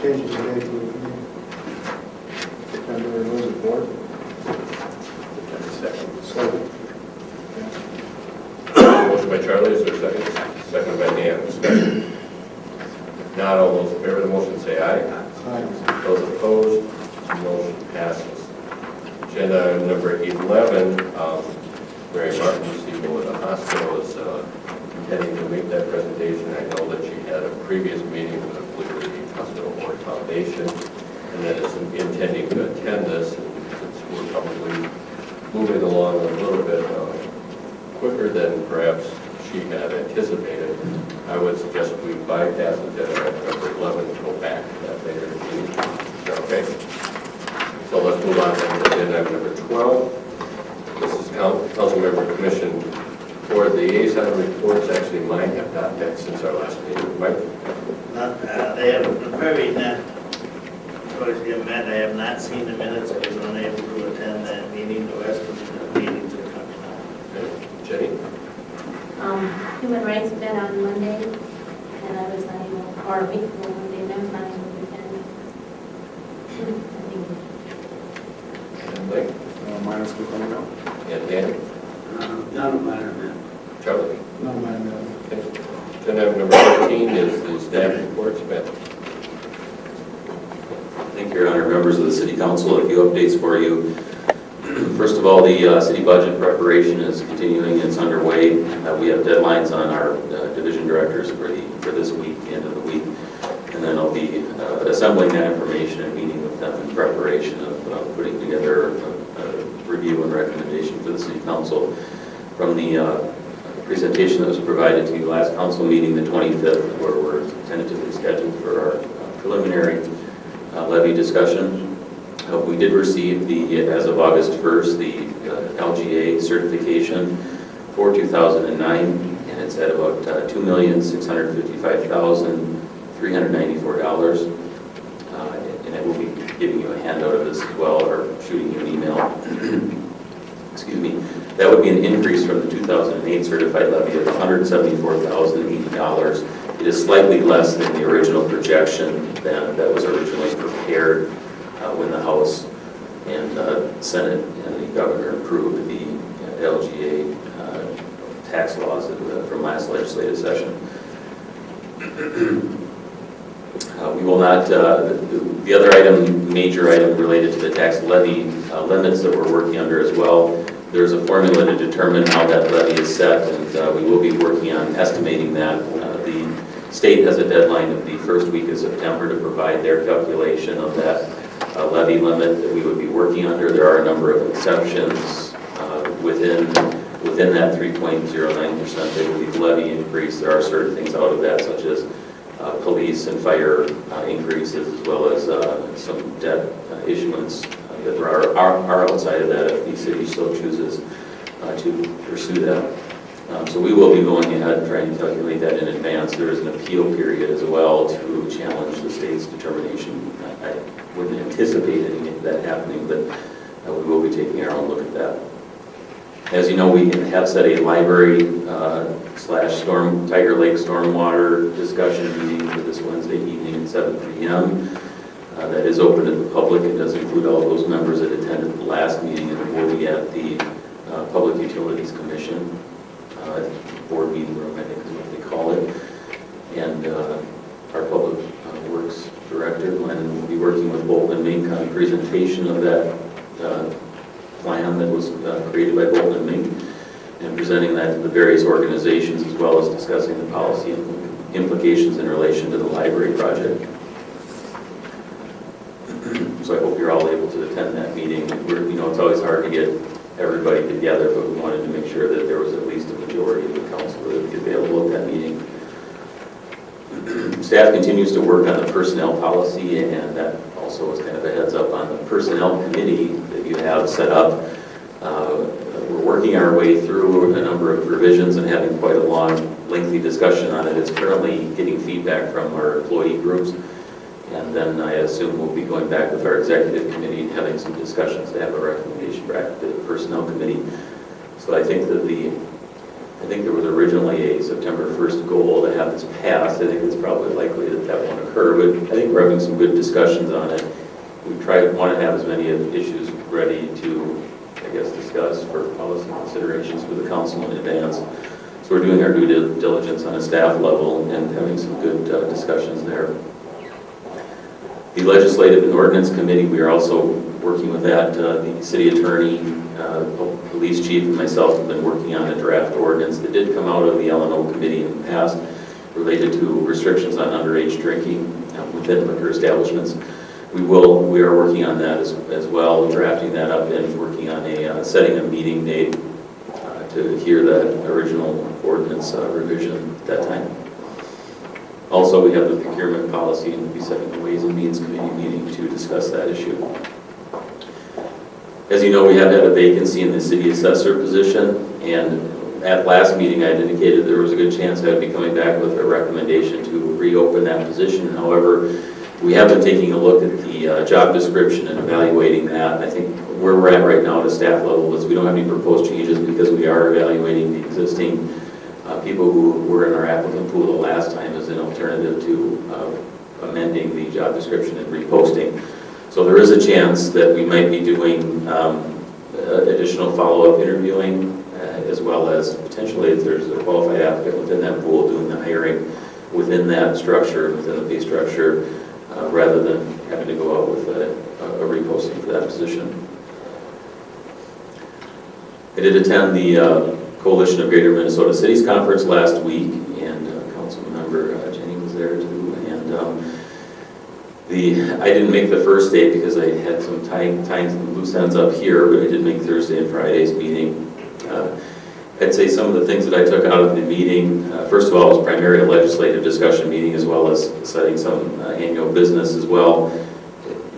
Speaker 10: change the date to the September, was it 4th? Second.
Speaker 2: Motion by Charlie, is there a second? Second by Dan. Discussion. Not all those in favor of the motion say aye.
Speaker 10: Aye.
Speaker 2: Those opposed, motion passes. Agenda item number 11, Mary Martin, CEO of the hospital, is intending to make that presentation. I know that she had a previous meeting with the Hospital Board Foundation, and that is intending to attend this. And since we're probably moving along a little bit quicker than perhaps she had anticipated, I would suggest we bypass agenda item number 11 and go back to that later in the meeting. Is that okay? So let's move on to agenda item number 12. This is council member commission for the liaison reports. Actually, mine have not met since our last meeting. Mike?
Speaker 9: They have very not, choice you met, I have not seen the minutes, I was unable to attend that meeting, the rest of the meetings are coming up.
Speaker 2: Okay. Jenny?
Speaker 11: Human Rights met on Monday, and I was not able, or a week ago Monday, and I was not able to attend.
Speaker 2: And Mike?
Speaker 10: Mine is still coming up.
Speaker 2: And Danny?
Speaker 9: None of mine are met.
Speaker 2: Charlie?
Speaker 10: No, mine,
Speaker 2: Okay. Agenda item number 13 is the staff reports. Matt?
Speaker 5: Thank you, Your Honor. Members of the City Council, a few updates for you. First of all, the city budget preparation is continuing. It's underway. We have deadlines on our division directors for this week, end of the week. And then I'll be assembling that information and meeting with them in preparation of putting together a review and recommendation for the city council. From the presentation that was provided to you last council meeting, the 25th, where we're tentatively scheduled for our preliminary levy discussion. We did receive as of August 1st, the LGA certification for 2009, and it's at about $2,655,394. And I will be giving you a handout of this as well, or shooting you an email. Excuse me. That would be an increase from the 2008 certified levy of $174,080. It is slightly less than the original projection that was originally prepared when the House and Senate and the governor approved the LGA tax laws from last legislative session. We will not, the other item, major item related to the tax levy limits that we're working under as well. There's a formula to determine how that levy is set, and we will be working on estimating that. The state has a deadline of the first week of September to provide their calculation of that levy limit that we would be working under. There are a number of exceptions within that 3.09% they believe levy increase. There are certain things out of that, such as police and fire increases, as well as some debt issuance that are outside of that if the city so chooses to pursue that. So we will be going ahead and trying to calculate that in advance. There is an appeal period as well to challenge the state's determination. I wouldn't anticipate any of that happening, but we will be taking our own look at that. As you know, we have set a library / Tiger Lake stormwater discussion meeting for this Wednesday evening at 7 p.m. That is open to the public. It does include all those members that attended the last meeting, and it will be at the Public Utilities Commission board meeting room, I think is what they call it. And our Public Works Director, Glenn, will be working with Bolton & Mink on a presentation of that plan that was created by Bolton & Mink, and presenting that to the various organizations, as well as discussing the policy implications in relation to the library project. So I hope you're all able to attend that meeting. It's always hard to get everybody together, but we wanted to make sure that there was at least a majority of the council that would be available at that meeting. Staff continues to work on the personnel policy, and that also is kind of a heads up on the personnel committee that you have set up. We're working our way through a number of revisions and having quite a long, lengthy discussion on it. It's currently getting feedback from our employee groups, and then I assume we'll be going back with our executive committee and having some discussions to have a recommendation back to the personnel committee. So I think that there was originally a September 1st goal to have this passed. I think it's probably likely that that won't occur, but I think we're having some good discussions on it. We want to have as many of the issues ready to, I guess, discuss for policy considerations with the council in advance. So we're doing our due diligence on a staff level and having some good discussions there. The Legislative and Ordinance Committee, we are also working with that. The city attorney, police chief, and myself have been working on a draft ordinance that did come out of the L&O committee in the past related to restrictions on underage drinking within liquor establishments. We are working on that as well, drafting that up and working on setting a meeting date to hear that original ordinance revision at that time. Also, we have the procurement policy, and we'll be setting the Ways and Means Committee meeting to discuss that issue. As you know, we have had a vacancy in the city assessor position, and at last meeting I had indicated there was a good chance I would be coming back with a recommendation to reopen that position. However, we have been taking a look at the job description and evaluating that. I think where we're at right now at a staff level is we don't have any proposed changes because we are evaluating the existing people who were in our applicant pool the last time as an alternative to amending the job description and reposting. So there is a chance that we might be doing additional follow-up interviewing as well as potentially, if there's a qualified applicant within that pool, doing the hiring within that structure, within the pay structure, rather than having to go out with a reposting for that position. I did attend the Coalition of Greater Minnesota Cities Conference last week, and Councilmember Jenny was there too. And I didn't make the first day because I had some tying some loose ends up here, but I did make Thursday and Friday's meeting. I'd say some of the things that I took out of the meeting, first of all, it was primarily a legislative discussion meeting as well as setting some annual business as well.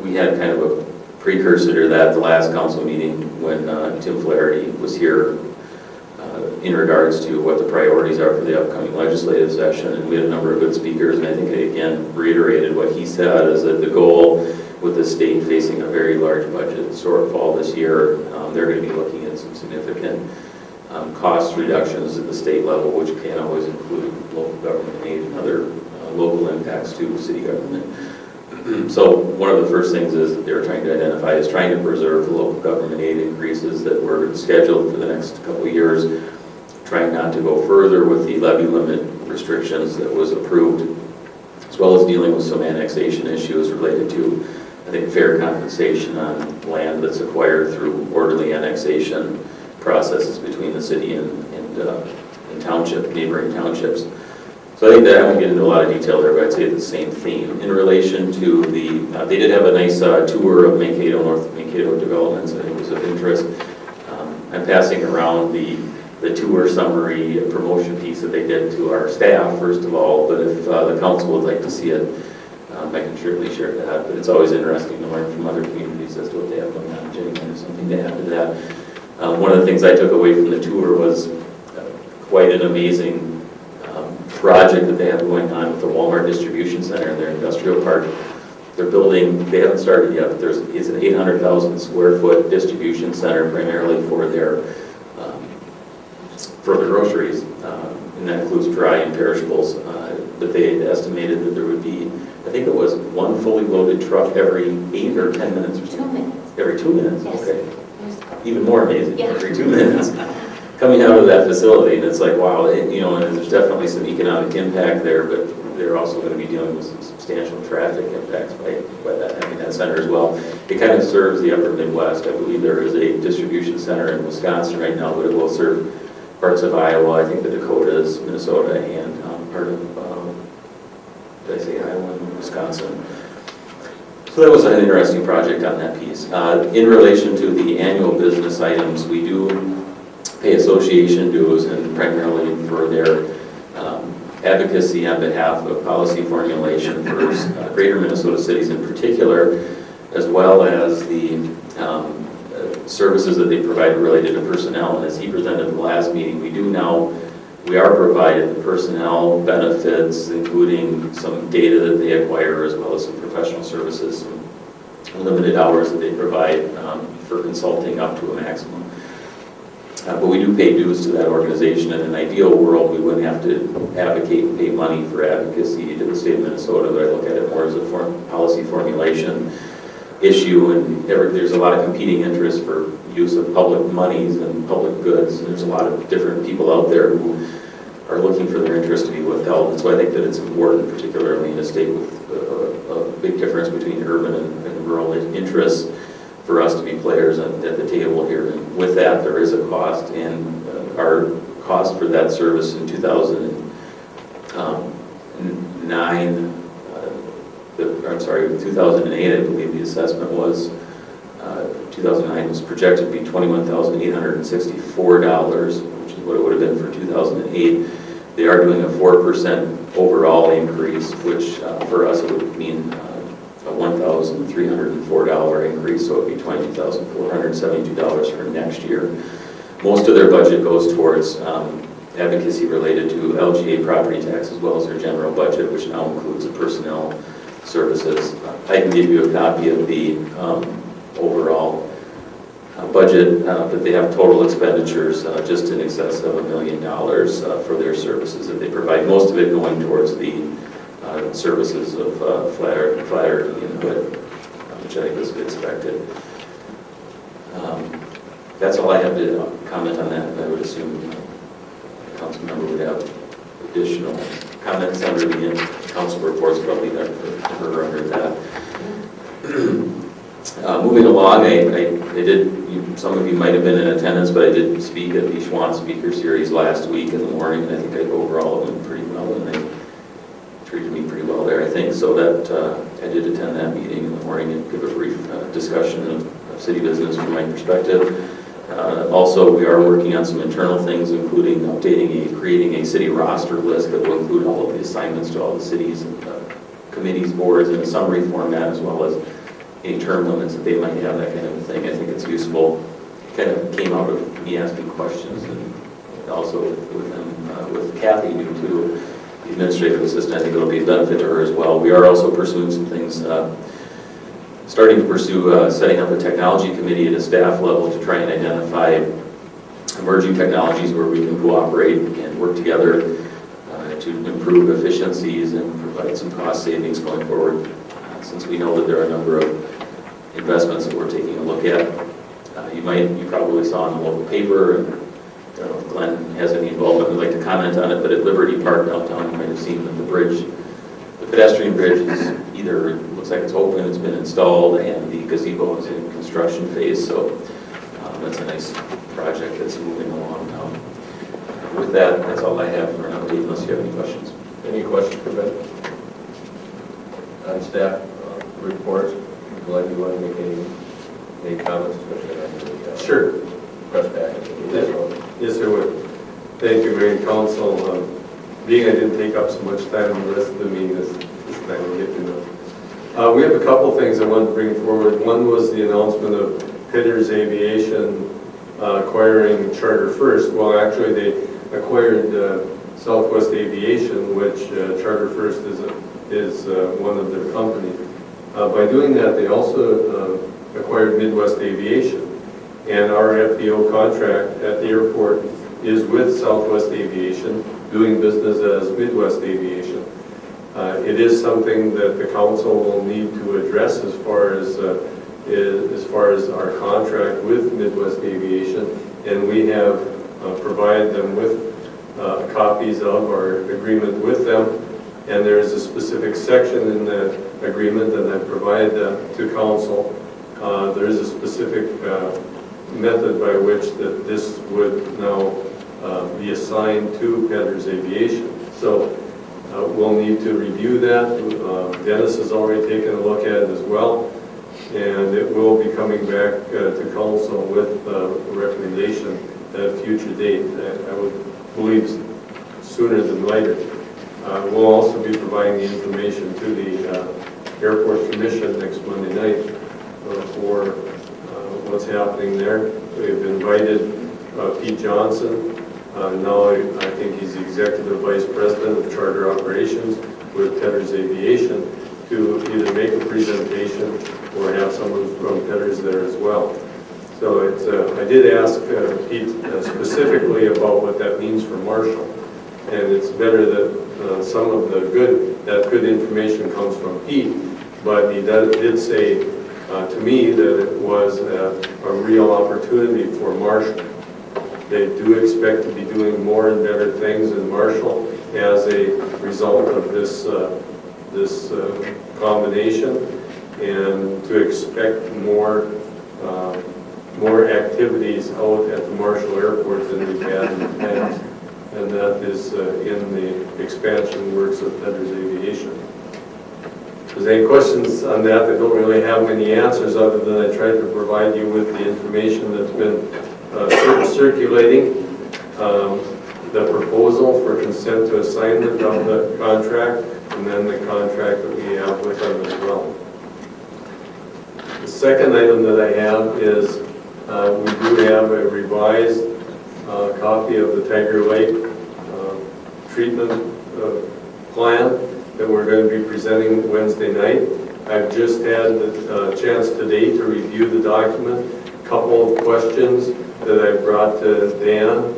Speaker 5: We had kind of a precursor to that, the last council meeting when Tim Flaherty was here in regards to what the priorities are for the upcoming legislative session. And we had a number of good speakers, and I think I again reiterated what he said, is that the goal with the state facing a very large budget shortfall this year, they're going to be looking at some significant cost reductions at the state level, which can always include local government aid and other local impacts to city government. So one of the first things is that they're trying to identify is trying to preserve the local government aid increases that were scheduled for the next couple of years, trying not to go further with the levy limit restrictions that was approved, as well as dealing with some annexation issues related to, I think, fair compensation on land that's acquired through orderly annexation processes between the city and township, neighboring townships. So I think that I won't get into a lot of detail there, but I'd say it's the same theme. In relation to the, they did have a nice tour of Mankato, North Mankato developments. I think it was of interest. I'm passing around the tour summary promotion piece that they did to our staff, first of all, but if the council would like to see it, I can surely share that. But it's always interesting to learn from other communities as to what they have going on. Jenny, there's something to add to that. One of the things I took away from the tour was quite an amazing project that they have going on with the Walmart distribution center in their industrial park. They're building, they haven't started yet, but it's an 800,000 square foot distribution center primarily for their groceries, and that includes dry and perishables. But they had estimated that there would be, I think it was one fully loaded truck every 8 or 10 minutes or something.
Speaker 11: 2 minutes.
Speaker 5: Every 2 minutes?
Speaker 11: Yes.
Speaker 5: Okay. Even more amazing,
Speaker 11: Yeah.
Speaker 5: every 2 minutes. Coming out of that facility, and it's like, wow, and there's definitely some economic impact there, but they're also going to be dealing with some substantial traffic impacts by that, having that center as well. It kind of serves the upper Midwest. I believe there is a distribution center in Wisconsin right now, but it will serve parts of Iowa, I think the Dakotas, Minnesota, and part of, did I say Iowa and Wisconsin? So that was an interesting project on that piece. In relation to the annual business items, we do pay association dues, and primarily for their advocacy on behalf of policy formulation for greater Minnesota cities in particular, as well as the services that they provide related to personnel. And as he presented at the last meeting, we are provided the personnel benefits, including some data that they acquire, as well as some professional services, some limited hours that they provide for consulting up to a maximum. But we do pay dues to that organization. In an ideal world, we wouldn't have to advocate and pay money for advocacy to the state of Minnesota, but I look at it more as a policy formulation issue, and there's a lot of competing interests for use of public monies and public goods, and there's a lot of different people out there who are looking for their interests to be withheld. And so I think that it's important, particularly in a state with a big difference between urban and rural interests, for us to be players at the table here. And with that, there is a cost, and our cost for that service in 2008, I believe the assessment was, 2009 was projected to be $21,864, which is what it would have been for 2008. They are doing a 4% overall increase, which for us it would mean a $1,304 increase, so it would be $22,472 for next year. Most of their budget goes towards advocacy related to LGA property tax, as well as their general budget, which now includes the personnel services. I can give you a copy of the overall budget, but they have total expenditures just in excess of $1 million for their services that they provide, most of it going towards the services of Flaherty and Hood, which I think was expected. That's all I have to comment on that. I would assume the council member would have additional comments under the council reports, probably never under that. Moving along, I did, some of you might have been in attendance, but I did speak at the Schwann Speaker Series last week in the morning, and I think I overall went pretty well, and they treated me pretty well there, I think. So that I did attend that meeting in the morning and give a brief discussion of city business from my perspective. Also, we are working on some internal things, including creating a city roster list that will include all of the assignments to all the cities and committees, boards in a summary format, as well as any term limits that they might have, that kind of a thing. I think it's useful. It kind of came out of me asking questions, and also with them, with Kathy, too, the administrative assistant. I think it'll be a benefit to her as well. We are also pursuing some things, starting to pursue setting up a technology committee at a staff level to try and identify emerging technologies where we can cooperate and work together to improve efficiencies and provide some cost savings going forward, since we know that there are a number of investments that we're taking a look at. You probably saw in the local paper, and I don't know if Glenn has any involvement, would like to comment on it, but at Liberty Park downtown, you might have seen that the pedestrian bridge is either, looks like it's open, it's been installed, and the gazebo is in construction phase, so that's a nice project that's moving along now. With that, that's all I have for an update, unless you have any questions.
Speaker 2: Any questions for Ben? On staff reports, Glenn, you want to make any comments, especially on the
Speaker 3: Sure.
Speaker 2: press package?
Speaker 3: Yes, I would. Thank you, Mayor and Council. Being I didn't take up so much time in the rest of the meeting this time, we'll get to know. We have a couple things I wanted to bring forward. One was the announcement of Pitters Aviation acquiring Charter First. Well, actually, they acquired Southwest Aviation, which Charter First is one of their companies. By doing that, they also acquired Midwest Aviation. And our FBO contract at the airport is with Southwest Aviation, doing business as Midwest Aviation. It is something that the council will need to address as far as our contract with Midwest Aviation, and we have provided them with copies of our agreement with them, and there is a specific section in that agreement that I provided to council. There is a specific method by which that this would now be assigned to Pitters Aviation. So we'll need to review that. Dennis has already taken a look at it as well, and it will be coming back to council with a recommendation at a future date. I would believe sooner than later. We'll also be providing the information to the Airport Commission next Monday night for what's happening there. We've invited Pete Johnson. Now I think he's the Executive Vice President of Charter Operations with Pitters Aviation, to either make a presentation or have someone from Pitters there as well. So I did ask Pete specifically about what that means for Marshall, and it's better that some of the good information comes from Pete, but he did say to me that it was a real opportunity for Marshall. They do expect to be doing more and better things in Marshall as a result of this combination, and to expect more activities out at the Marshall Airport than we've had in the past, and that is in the expansion works of Pitters Aviation. If there's any questions on that, I don't really have many answers other than I tried to provide you with the information that's been circulating. The proposal for consent to assignment of the contract, and then the contract that we have with them as well. The second item that I have is we do have a revised copy of the Tiger Lake treatment plan that we're going to be presenting Wednesday night. I've just had the chance today to review the document. A couple of questions that I brought to Dan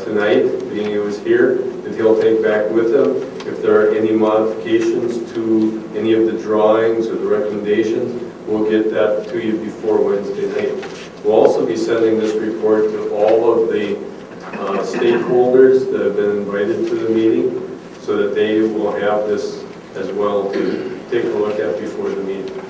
Speaker 3: tonight, being he was here, that he'll take back with him. If there are any modifications to any of the drawings or the recommendations, we'll get that to you before Wednesday night. We'll also be sending this report to all of the stakeholders that have been invited to the meeting, so that they will have this as well to take a look at before the meeting.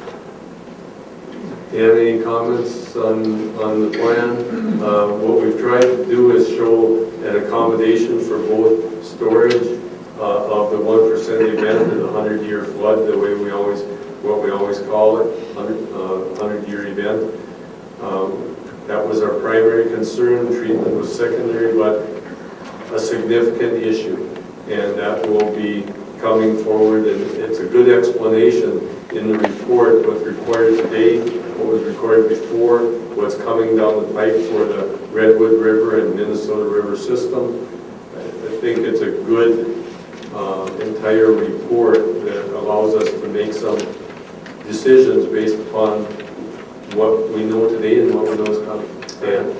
Speaker 3: Dan, any comments on the plan? What we've tried to do is show an accommodation for both storage of the 1% event and the 100-year flood, the way what we always call it, 100-year event. That was our primary concern. Treatment was secondary, but a significant issue, and that will be coming forward, and it's a good explanation in the report, what's required today, what was required before, what's coming down the pipe for the Redwood River and Minnesota River system. I think it's a good entire report that allows us to make some decisions based upon what we know today and what we know is coming. Dan?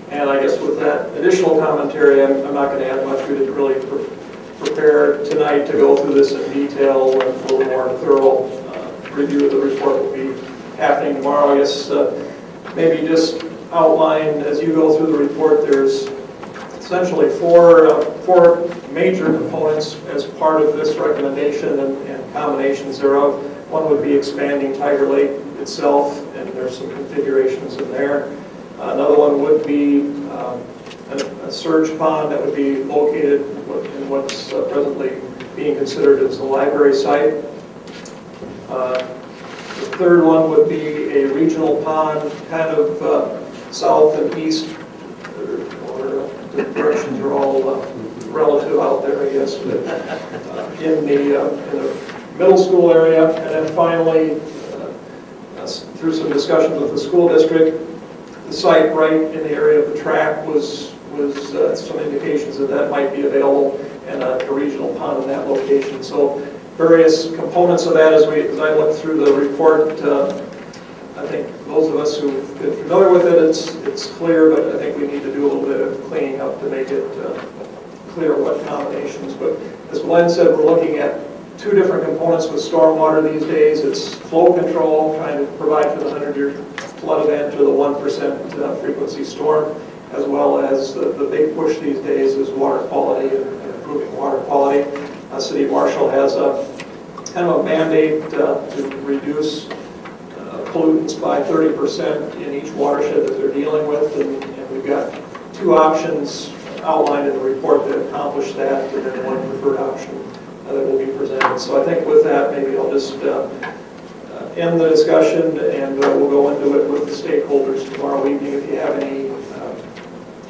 Speaker 4: And I guess with that additional commentary, I'm not going to add much. We didn't really prepare tonight to go through this in detail, and a little more thorough review of the report will be happening tomorrow. I guess maybe just outline, as you go through the report, there's essentially four major components as part of this recommendation and combinations thereof. One would be expanding Tiger Lake itself, and there's some configurations in there. Another one would be a surge pond that would be located in what's presently being considered as the library site. The third one would be a regional pond, kind of south and east, or the directions are all relative out there, I guess, but, in the middle school area. And then finally, through some discussions with the school district, the site right in the area of the track was some indications that might be available, and a regional pond in that location. So various components of that, as I look through the report, I think those of us who've been familiar with it, it's clear, but I think we need to do a little bit of cleaning up to make it clear what combinations. But as Glenn said, we're looking at two different components with stormwater these days. It's flow control, trying to provide for the 100-year flood event or the 1% frequency storm, as well as the big push these days is water quality and improving water quality. City Marshall has a kind of a mandate to reduce pollutants by 30% in each watershed that they're dealing with, and we've got two options outlined in the report that accomplish that, and then one preferred option that will be presented. So I think with that, maybe I'll just end the discussion, and we'll go into it with the stakeholders tomorrow evening. If you have any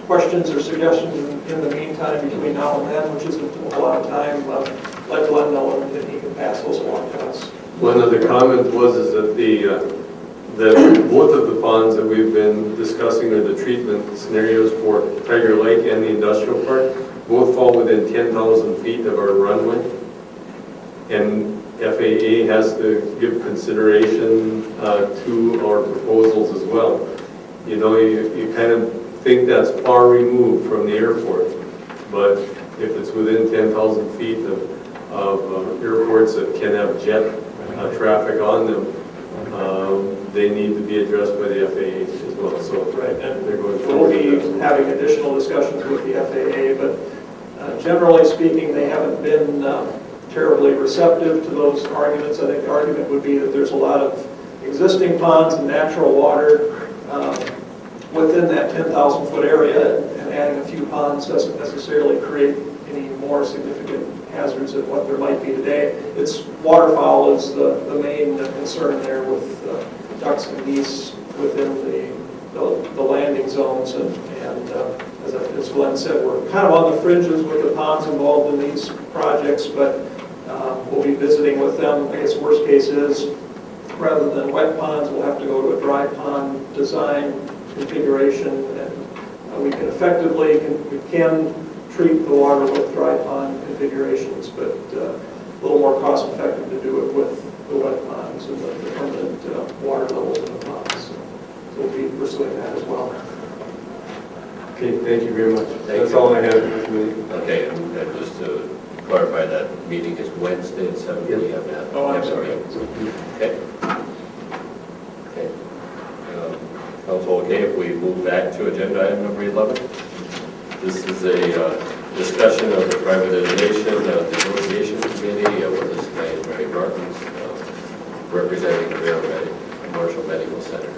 Speaker 4: questions or suggestions in the meantime between now and then, which isn't a lot of time, let Glenn know, and then he can pass those along to us.
Speaker 3: One of the comments was that both of the ponds that we've been discussing are the treatment scenarios for Tiger Lake and the industrial park. Both fall within 10,000 feet of our runway, and FAA has to give consideration to our proposals as well. You know, you kind of think that's far removed from the airport, but if it's within 10,000 feet of airports that can have jet traffic on them, they need to be addressed by the FAA as well. So
Speaker 4: Right, and
Speaker 3: they're going
Speaker 4: we'll be having additional discussions with the FAA, but generally speaking, they haven't been terribly receptive to those arguments. I think the argument would be that there's a lot of existing ponds and natural water within that 10,000-foot area, and adding a few ponds doesn't necessarily create any more significant hazards than what there might be today. It's waterfowl is the main concern there, with ducks and geese within the landing zones, and as Glenn said, we're kind of on the fringes with the ponds involved in these projects, but we'll be visiting with them. I guess worst case is, rather than wet ponds, we'll have to go to a dry pond design configuration, and we can effectively treat the water with dry pond configurations, but a little more cost effective to do it with the wet ponds and the permanent water levels in the ponds. So we'll be pursuing that as well.
Speaker 3: Okay, thank you very much. That's all I have this meeting.
Speaker 2: Okay, and just to clarify, that meeting is Wednesday at 7 p.m.
Speaker 4: Oh, I'm sorry.
Speaker 2: Okay. Okay. Council, okay if we move back to agenda item number 11? This is a discussion of the privatization negotiation committee with us tonight, Mary Martins, representing the Marshall Medical Center.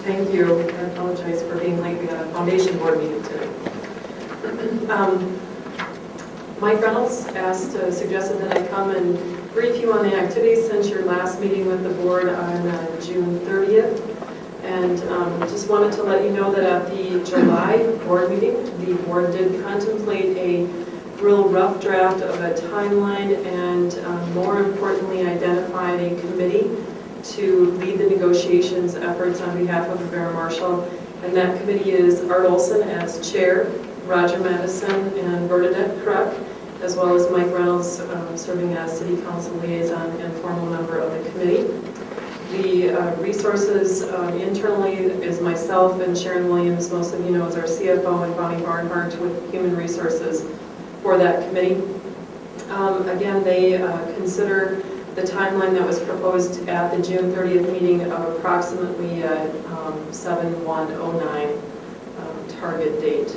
Speaker 12: Thank you. I apologize for being late. We had a foundation board meeting today. Mike Reynolds suggested that I come and brief you on the activities since your last meeting with the board on June 30th. And just wanted to let you know that at the July board meeting, the board did contemplate a real rough draft of a timeline and more importantly identified a committee to lead the negotiations efforts on behalf of Avera Marshall. And that committee is Art Olson as chair, Roger Madison and Bernadette Kruk, as well as Mike Reynolds serving as city council liaison and formal member of the committee. The resources internally is myself and Sharon Williams, most of you know as our CFO, and Bonnie Barnhart with human resources for that committee. Again, they consider the timeline that was proposed at the June 30th meeting of approximately 7/1/09 target date.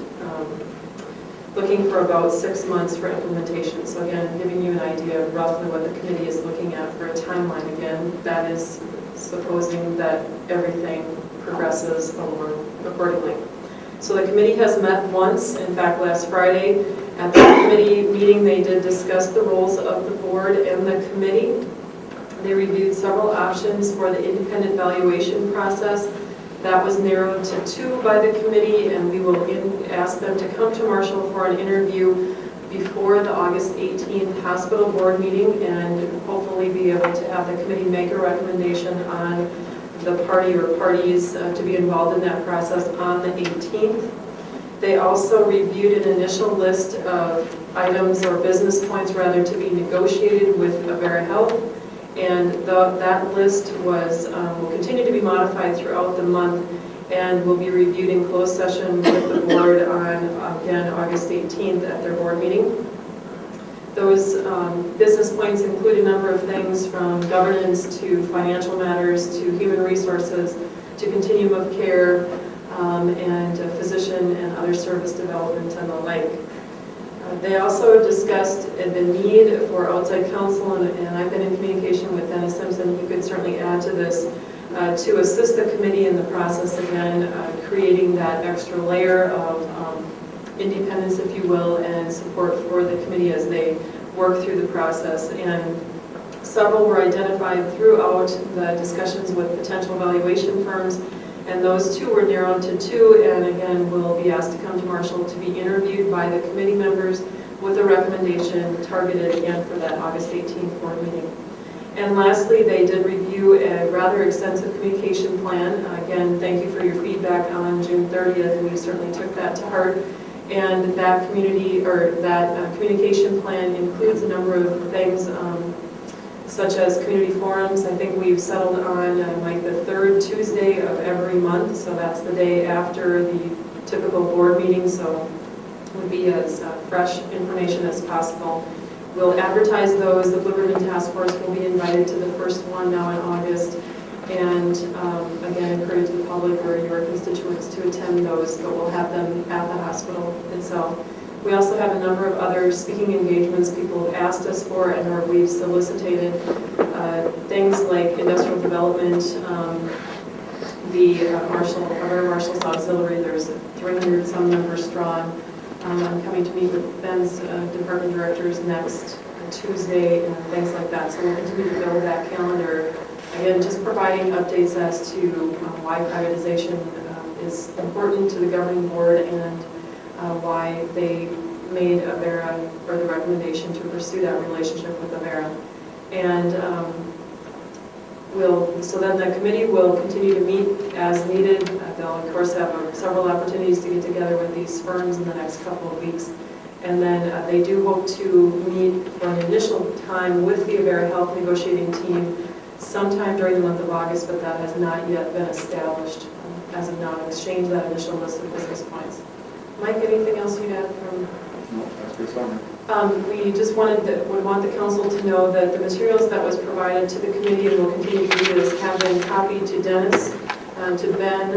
Speaker 12: Looking for about 6 months for implementation. So again, giving you an idea of roughly what the committee is looking at for a timeline. Again, that is supposing that everything progresses along accordingly. So the committee has met once, in fact last Friday. At the committee meeting they did discuss the roles of the board and the committee. They reviewed several options for the independent valuation process. That was narrowed to 2 by the committee, and we will ask them to come to Marshall for an interview before the August 18th hospital board meeting, and hopefully be able to have the committee make a recommendation on the party or parties to be involved in that process on the 18th. They also reviewed an initial list of items or business points rather to be negotiated with Avera Health. And that list will continue to be modified throughout the month and will be reviewed in closed session with the board on, again, August 18th at their board meeting. Those business points include a number of things from governance to financial matters to human resources to continuum of care and physician and other service development and the like. They also discussed the need for outside counsel, and I've been in communication with Dennis Simpson, he could certainly add to this, to assist the committee in the process, again, creating that extra layer of independence, if you will, and support for the committee as they work through the process. And several were identified throughout the discussions with potential valuation firms, and those 2 were narrowed to 2, and again will be asked to come to Marshall to be interviewed by the committee members with a recommendation targeted again for that August 18th board meeting. And lastly, they did review a rather extensive communication plan. Again, thank you for your feedback on June 30th, and we certainly took that to heart. And that communication plan includes a number of things, such as community forums. I think we've settled on like the 3rd Tuesday of every month, so that's the day after the typical board meeting, so it would be as fresh information as possible. We'll advertise those. The Blue Ribbon Task Force will be invited to the first one now in August, and again encourage the public or your constituents to attend those, but we'll have them at the hospital itself. We also have a number of other speaking engagements people have asked us for, and we've solicited things like industrial development, the Avera Marshall's Auxiliary. There's 300 some members strong. I'm coming to meet with Ben's department directors next Tuesday and things like that. So we'll continue to build that calendar. Again, just providing updates as to why privatization is important to the governing board and why they made Avera, or the recommendation to pursue that relationship with Avera. And so then the committee will continue to meet as needed. They'll of course have several opportunities to get together with these firms in the next couple of weeks. And then they do hope to meet for an initial time with the Avera Health negotiating team sometime during the month of August, but that has not yet been established as of now, to exchange that initial list of business points. Mike, anything else you'd add from?
Speaker 10: No, that's good summary.
Speaker 12: We just would want the council to know that the materials that was provided to the committee, and will continue to do this, have been copied to Dennis, to Ben,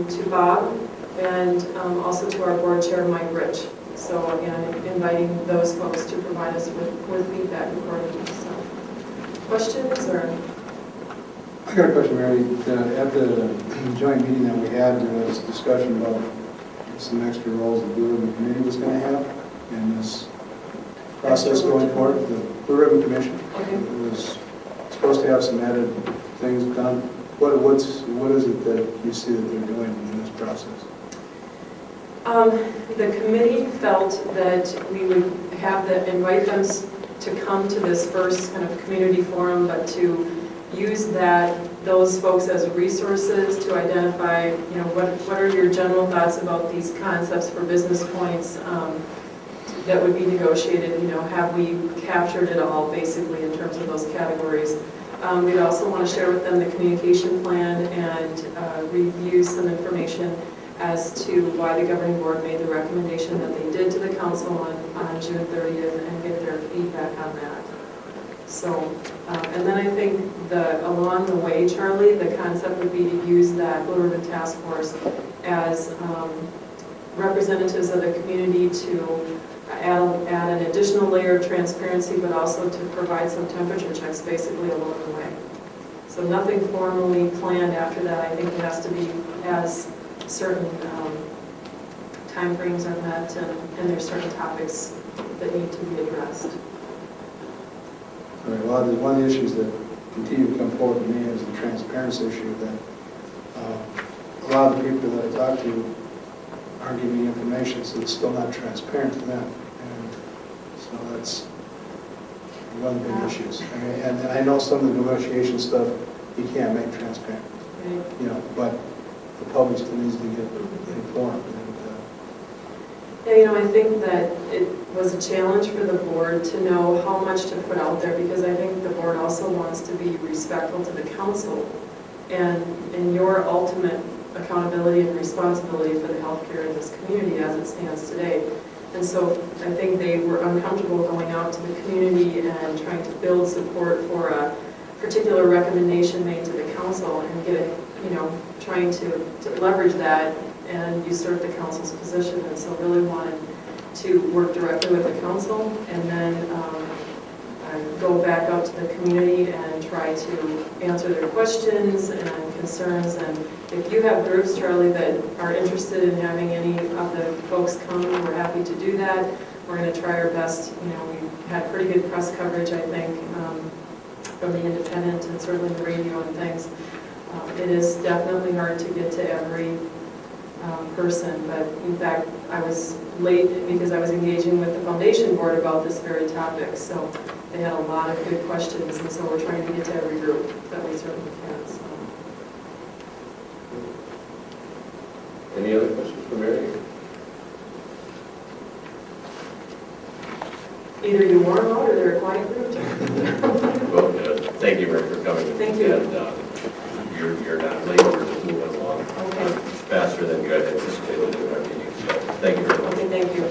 Speaker 12: to Bob, and also to our board chair, Mike Rich. So again, inviting those folks to provide us with feedback accordingly. So, questions or?
Speaker 10: I got a question, Mary. At the joint meeting that we had, there was discussion about some extra roles the Blue Ribbon Committee was going to have in this process going forward. The Blue Ribbon Commission was supposed to have some added things done. What is it that you see that they're doing in this process?
Speaker 12: The committee felt that we would have invite them to come to this first kind of community forum, but to use those folks as resources to identify, what are your general thoughts about these concepts for business points that would be negotiated, have we captured it all basically in terms of those categories. We'd also want to share with them the communication plan and review some information as to why the governing board made the recommendation that they did to the council on June 30th and get their feedback on that. So, and then I think along the way, Charlie, the concept would be to use that Blue Ribbon Task Force as representatives of the community to add an additional layer of transparency, but also to provide some temperature checks basically along the way. So nothing formally planned after that. I think it has to be as certain timeframes are met and there's certain topics that need to be addressed.
Speaker 10: All right, well, one of the issues that continue to come forward to me is the transparency issue that a lot of the people that I talk to aren't giving me information, so it's still not transparent to them. And so that's one of the big issues. And I know some of the negotiation stuff you can't make transparent, but the public still needs to get informed.
Speaker 12: Yeah, I think that it was a challenge for the board to know how much to put out there, because I think the board also wants to be respectful to the council and your ultimate accountability and responsibility for the healthcare in this community as it stands today. And so I think they were uncomfortable going out to the community and trying to build support for a particular recommendation made to the council and trying to leverage that and usurp the council's position. And so really wanted to work directly with the council and then go back out to the community and try to answer their questions and concerns. And if you have groups, Charlie, that are interested in having any of the folks come, we're happy to do that. We're going to try our best. We've had pretty good press coverage, I think, from the Independent and certainly the radio and things. It is definitely hard to get to every person, but in fact, I was late because I was engaging with the foundation board about this very topic, so they had a lot of good questions, and so we're trying to get to every group that we certainly can. So.
Speaker 2: Any other questions for Mary?
Speaker 12: Either you warm out or they're a quiet group.
Speaker 2: Well, thank you, Mary, for coming.
Speaker 12: Thank you.
Speaker 2: And you're not late, we're just moving along
Speaker 12: Okay.
Speaker 2: faster than you had anticipated in our meeting, so thank you very much.
Speaker 12: Okay, thank you.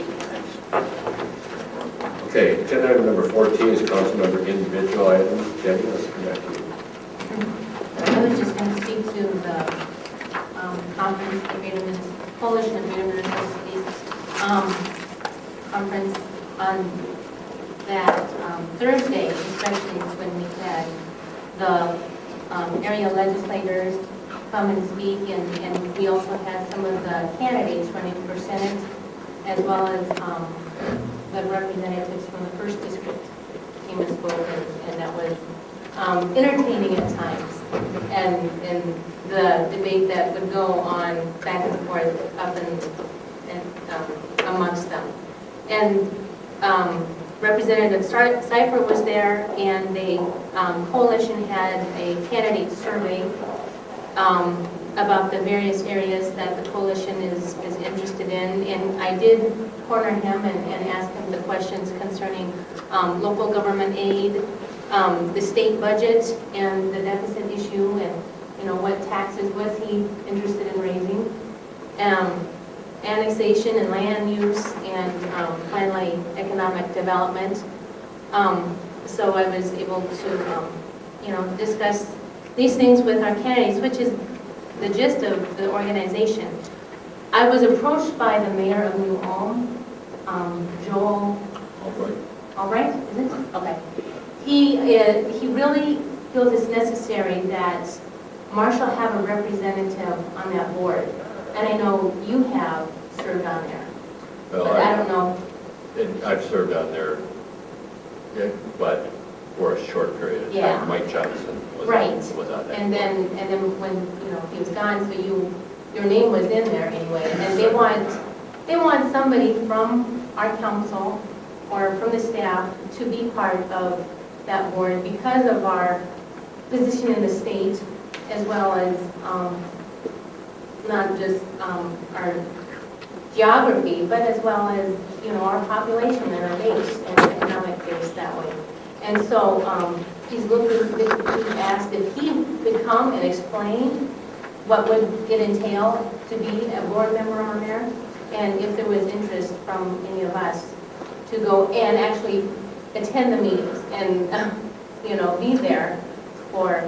Speaker 2: Okay, agenda item number 14 is council member individual items. Jenny, let's come back to you.
Speaker 11: I was just going to speak to the conference, the Greater Minnesota Coalition of Greater Minnesota Cities conference on that Thursday, especially when we had the area legislators come and speak, and we also had some of the candidates running for Senate, as well as the representatives from the first district came and spoke, and that was entertaining at times, and the debate that would go on back and forth up and amongst them. And Representative Cipher was there, and the coalition had a candidate survey about the various areas that the coalition is interested in. And I did corner him and ask him the questions concerning local government aid, the state budget, and the deficit issue, and what taxes was he interested in raising. Annexation and land use, and finally economic development. So I was able to, discuss these things with our candidates, which is the gist of the organization. I was approached by the mayor of New Ulm, Joel. All right, is it? Okay. He really feels it's necessary that Marshall have a representative on that board, and I know you have served on there,
Speaker 2: Well,
Speaker 11: but I don't know.
Speaker 2: and I've served on there, but for a short period of
Speaker 11: Yeah.
Speaker 2: time. Mike Johnson was
Speaker 11: Right.
Speaker 2: was on that.
Speaker 11: And then when, he was gone, so your name was in there anyway, and they want somebody from our council or from the staff to be part of that board because of our position in the state, as well as, not just, our geography, but as well as, our population and our base and economic base that way. And so, he asked if he could come and explain what would it entail to be a board member on there, and if there was interest from any of us to go and actually attend the meetings and, be there for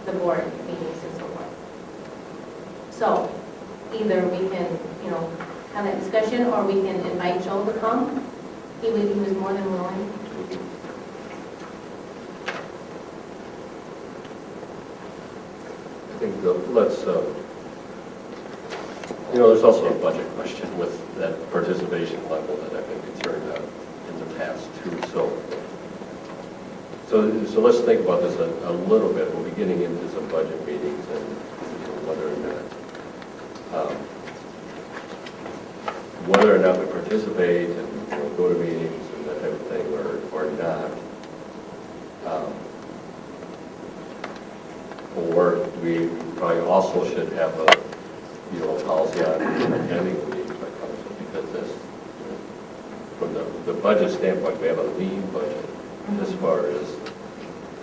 Speaker 11: the board meetings and so forth. So either we can, have that discussion, or we can invite Joel to come. He was more than willing.
Speaker 2: I think let's, there's also a budget question with that participation level that I've been concerned about in the past too. So let's think about this a little bit. We'll be getting into some budget meetings and whether or not we participate and go to meetings and that type of thing or not. Or we probably also should have a policy on attending the meetings by council, because this, from the budget standpoint, we have a lean budget as far as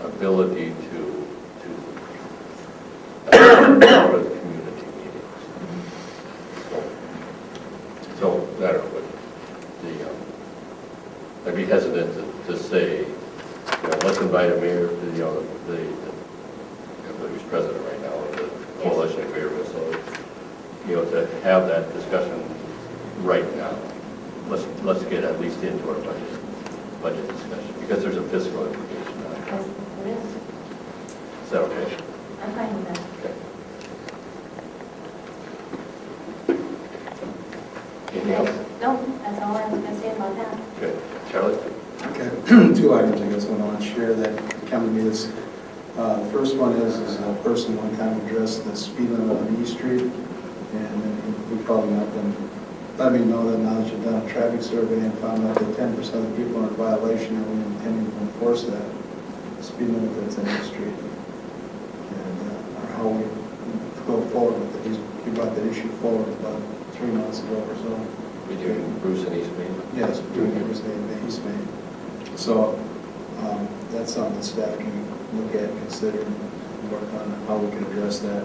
Speaker 2: ability to go to the community meetings. So I don't know, I'd be hesitant to say, let's invite a mayor, who's president right now of the Coalition of Fairville, so, to have that discussion right now. Let's get at least into our budget discussion, because there's a fiscal implication on it.
Speaker 11: Yes, there is.
Speaker 2: Is that okay?
Speaker 11: I'm fine with that.
Speaker 2: Okay. Anything else?
Speaker 11: No, that's all I was going to say about that.
Speaker 2: Okay. Charlie?
Speaker 10: Okay, two items I guess I want to share that come to me this. The first one is a person one time addressed the speed limit on E Street, and we called him up and let me know that now that you've done a traffic survey and found out that 10% of the people are in violation, and we're intending to enforce that speed limit that's on E Street. And how we go forward with it. He brought that issue forward about 3 months ago or so.
Speaker 2: We doing Bruce and East Main?
Speaker 10: Yes, we're doing everything in the East Main. So that's something that staff can look at, consider, and work on how we can address that.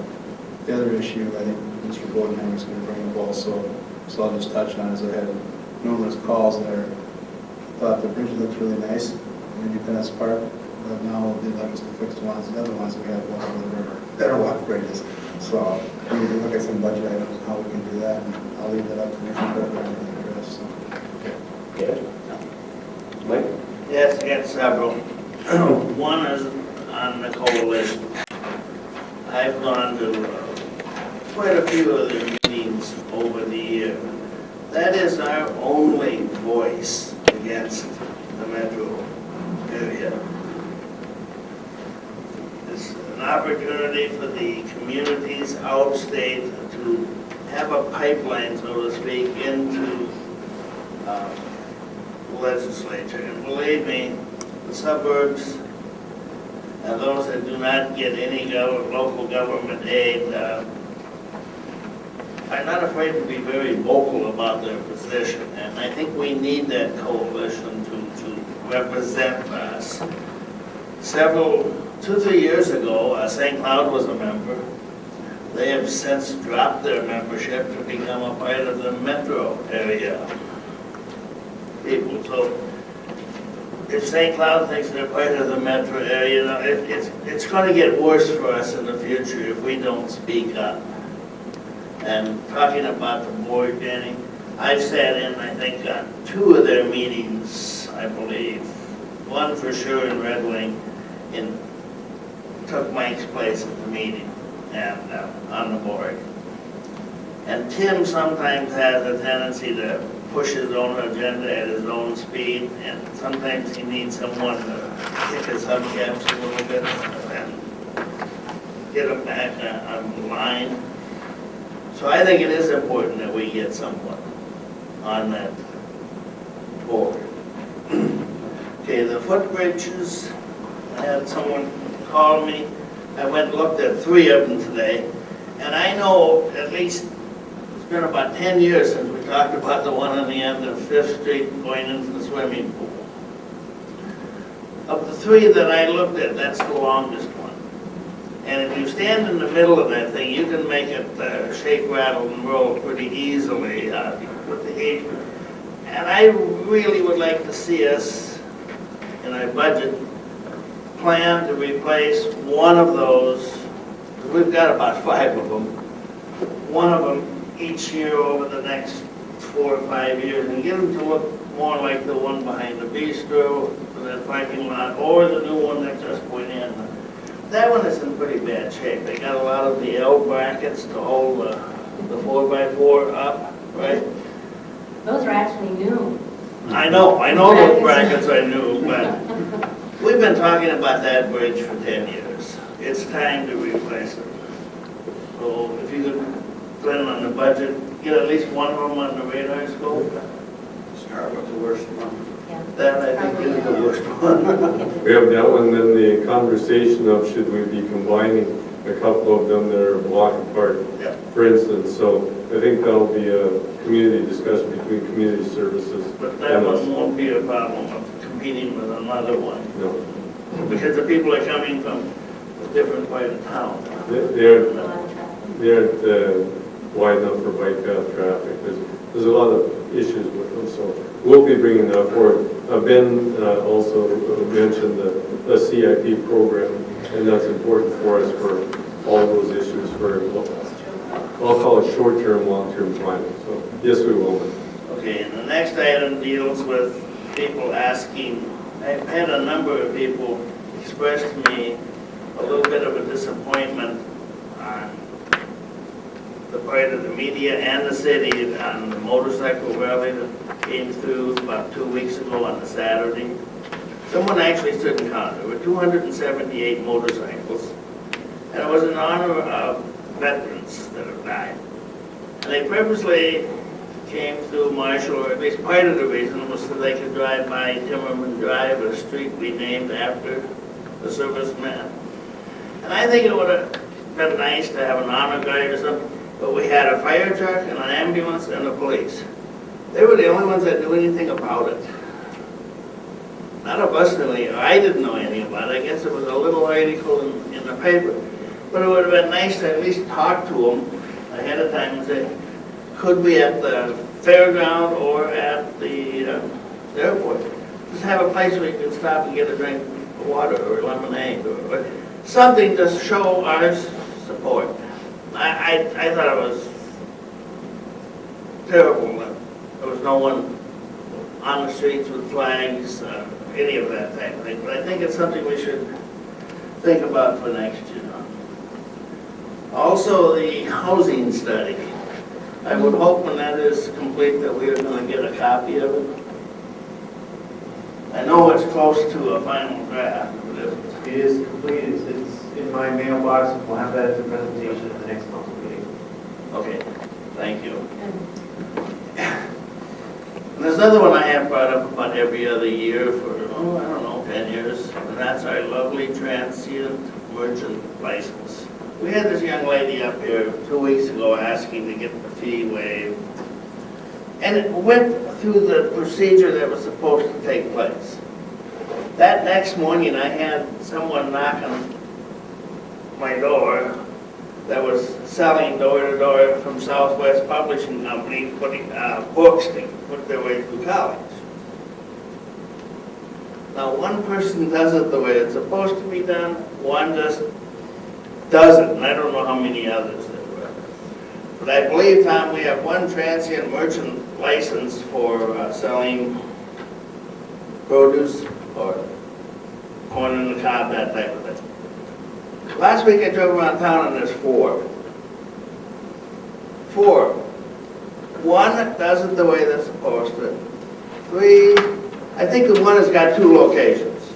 Speaker 10: The other issue, I think Mr. Bodenhammer is going to bring up also, so I'll just touch on, is I had numerous calls there. Thought the bridge looked really nice in Independence Park, but now they'd like us to fix the other ones we have along the river, better walk bridges. So we need to look at some budget items, how we can do that, and I'll leave that up to Mr. President to address. So.
Speaker 2: Yeah. Mike?
Speaker 9: Yes, I got several. One is on the coalition. I've gone to quite a few of their meetings over the year. That is our only voice against the metro area. It's an opportunity for the communities outstate to have a pipeline, so to speak, into the legislature. And believe me, the suburbs and those that do not get any local government aid are not afraid to be very vocal about their position. And I think we need that coalition to represent us. 2-3 years ago, St. Cloud was a member. They have since dropped their membership to become a part of the metro area people. So if St. Cloud thinks they're part of the metro area, it's going to get worse for us in the future if we don't speak up. And talking about the board, Danny, I've sat in, I think, on 2 of their meetings, I believe. One for sure in Red Wing, in took Mike's place at the meeting and on the board. And Tim sometimes has a tendency to push his own agenda at his own speed, and sometimes he needs someone to kick his hubcaps a little bit and get him back on line. So I think it is important that we get someone on that board. Okay, the footbridges, I had someone call me. I went and looked at 3 of them today, and I know at least it's been about 10 years since we talked about the one on the end of 5th Street going into the swimming pool. Of the 3 that I looked at, that's the longest one. And if you stand in the middle of that thing, you can make it shake, rattle, and roll pretty easily with the age. And I really would like to see us, in our budget, plan to replace one of those. We've got about 5 of them. One of them each year over the next 4 or 5 years, and get them to look more like the one behind the bistro, that parking lot, or the new one that just went in. That one is in pretty bad shape. They got a lot of the L brackets to hold the 4x4 up, right?
Speaker 11: Those are actually new.
Speaker 9: I know those brackets I knew, but we've been talking about that bridge for 10 years. It's time to replace it. So if you could plan on the budget, get at least one of them on the radar scope. Start with the worst one.
Speaker 11: Yeah.
Speaker 9: That I think is the worst one.
Speaker 3: We have that one, then the conversation of should we be combining a couple of them that are a block apart,
Speaker 9: Yeah.
Speaker 3: for instance. So I think that'll be a community discussion between community services
Speaker 9: But that
Speaker 3: and us.
Speaker 9: one won't be a problem of competing with another one.
Speaker 3: No.
Speaker 9: Because the people are coming from a different part of town.
Speaker 3: They're wide enough for bike path traffic. There's a lot of issues with them, so we'll be bringing that forward. Ben also mentioned the CIP program, and that's important for us for all those issues for, I'll call it short-term, long-term planning. So yes, we will.
Speaker 9: Okay, and the next item deals with people asking, I've had a number of people express to me a little bit of a disappointment on the part of the media and the city on the motorcycle rally that came through about 2 weeks ago on a Saturday. Someone actually stood and counted. There were 278 motorcycles, and it was in honor of veterans that have died. And they purposely came through Marshall, or at least part of the reason was so they could drive by Timmerman Drive, a street we named after the serviceman. And I think it would have been nice to have an honor guard or something, but we had a fire truck and an ambulance and the police. They were the only ones that knew anything about it. None of us knew anything. I didn't know anything about it. I guess it was a little article in the paper. But it would have been nice to at least talk to them ahead of time and say, could we at the fairground or at the airport just have a place where you can stop and get a drink of water or lemonade or something to show our support. I thought it was terrible that there was no one on the streets with flags, any of that type of thing. But I think it's something we should think about for next year. Also, the housing study. I would hope when that is complete that we are going to get a copy of it. I know it's close to a final draft, but if
Speaker 13: It is complete, it's in my mailbox, and we'll have that as a presentation at the next council meeting.
Speaker 9: okay, thank you. And there's another one I have brought up about every other year for, I don't know, 10 years, and that's our lovely transient merchant license. We had this young lady up here 2 weeks ago asking to get the fee waived, and it went through the procedure that was supposed to take place. That next morning, I had someone knock on my door that was selling door-to-door from Southwest Publishing Company, putting books to put their way through college. Now, one person does it the way it's supposed to be done, one just doesn't, and I don't know how many others there were. But I believe, Tom, we have one transient merchant license for selling produce or corn in the cob, that type of thing. Last week I drove around town and there's four. Four. One does it the way they're supposed to. Three, I think the one has got 2 locations,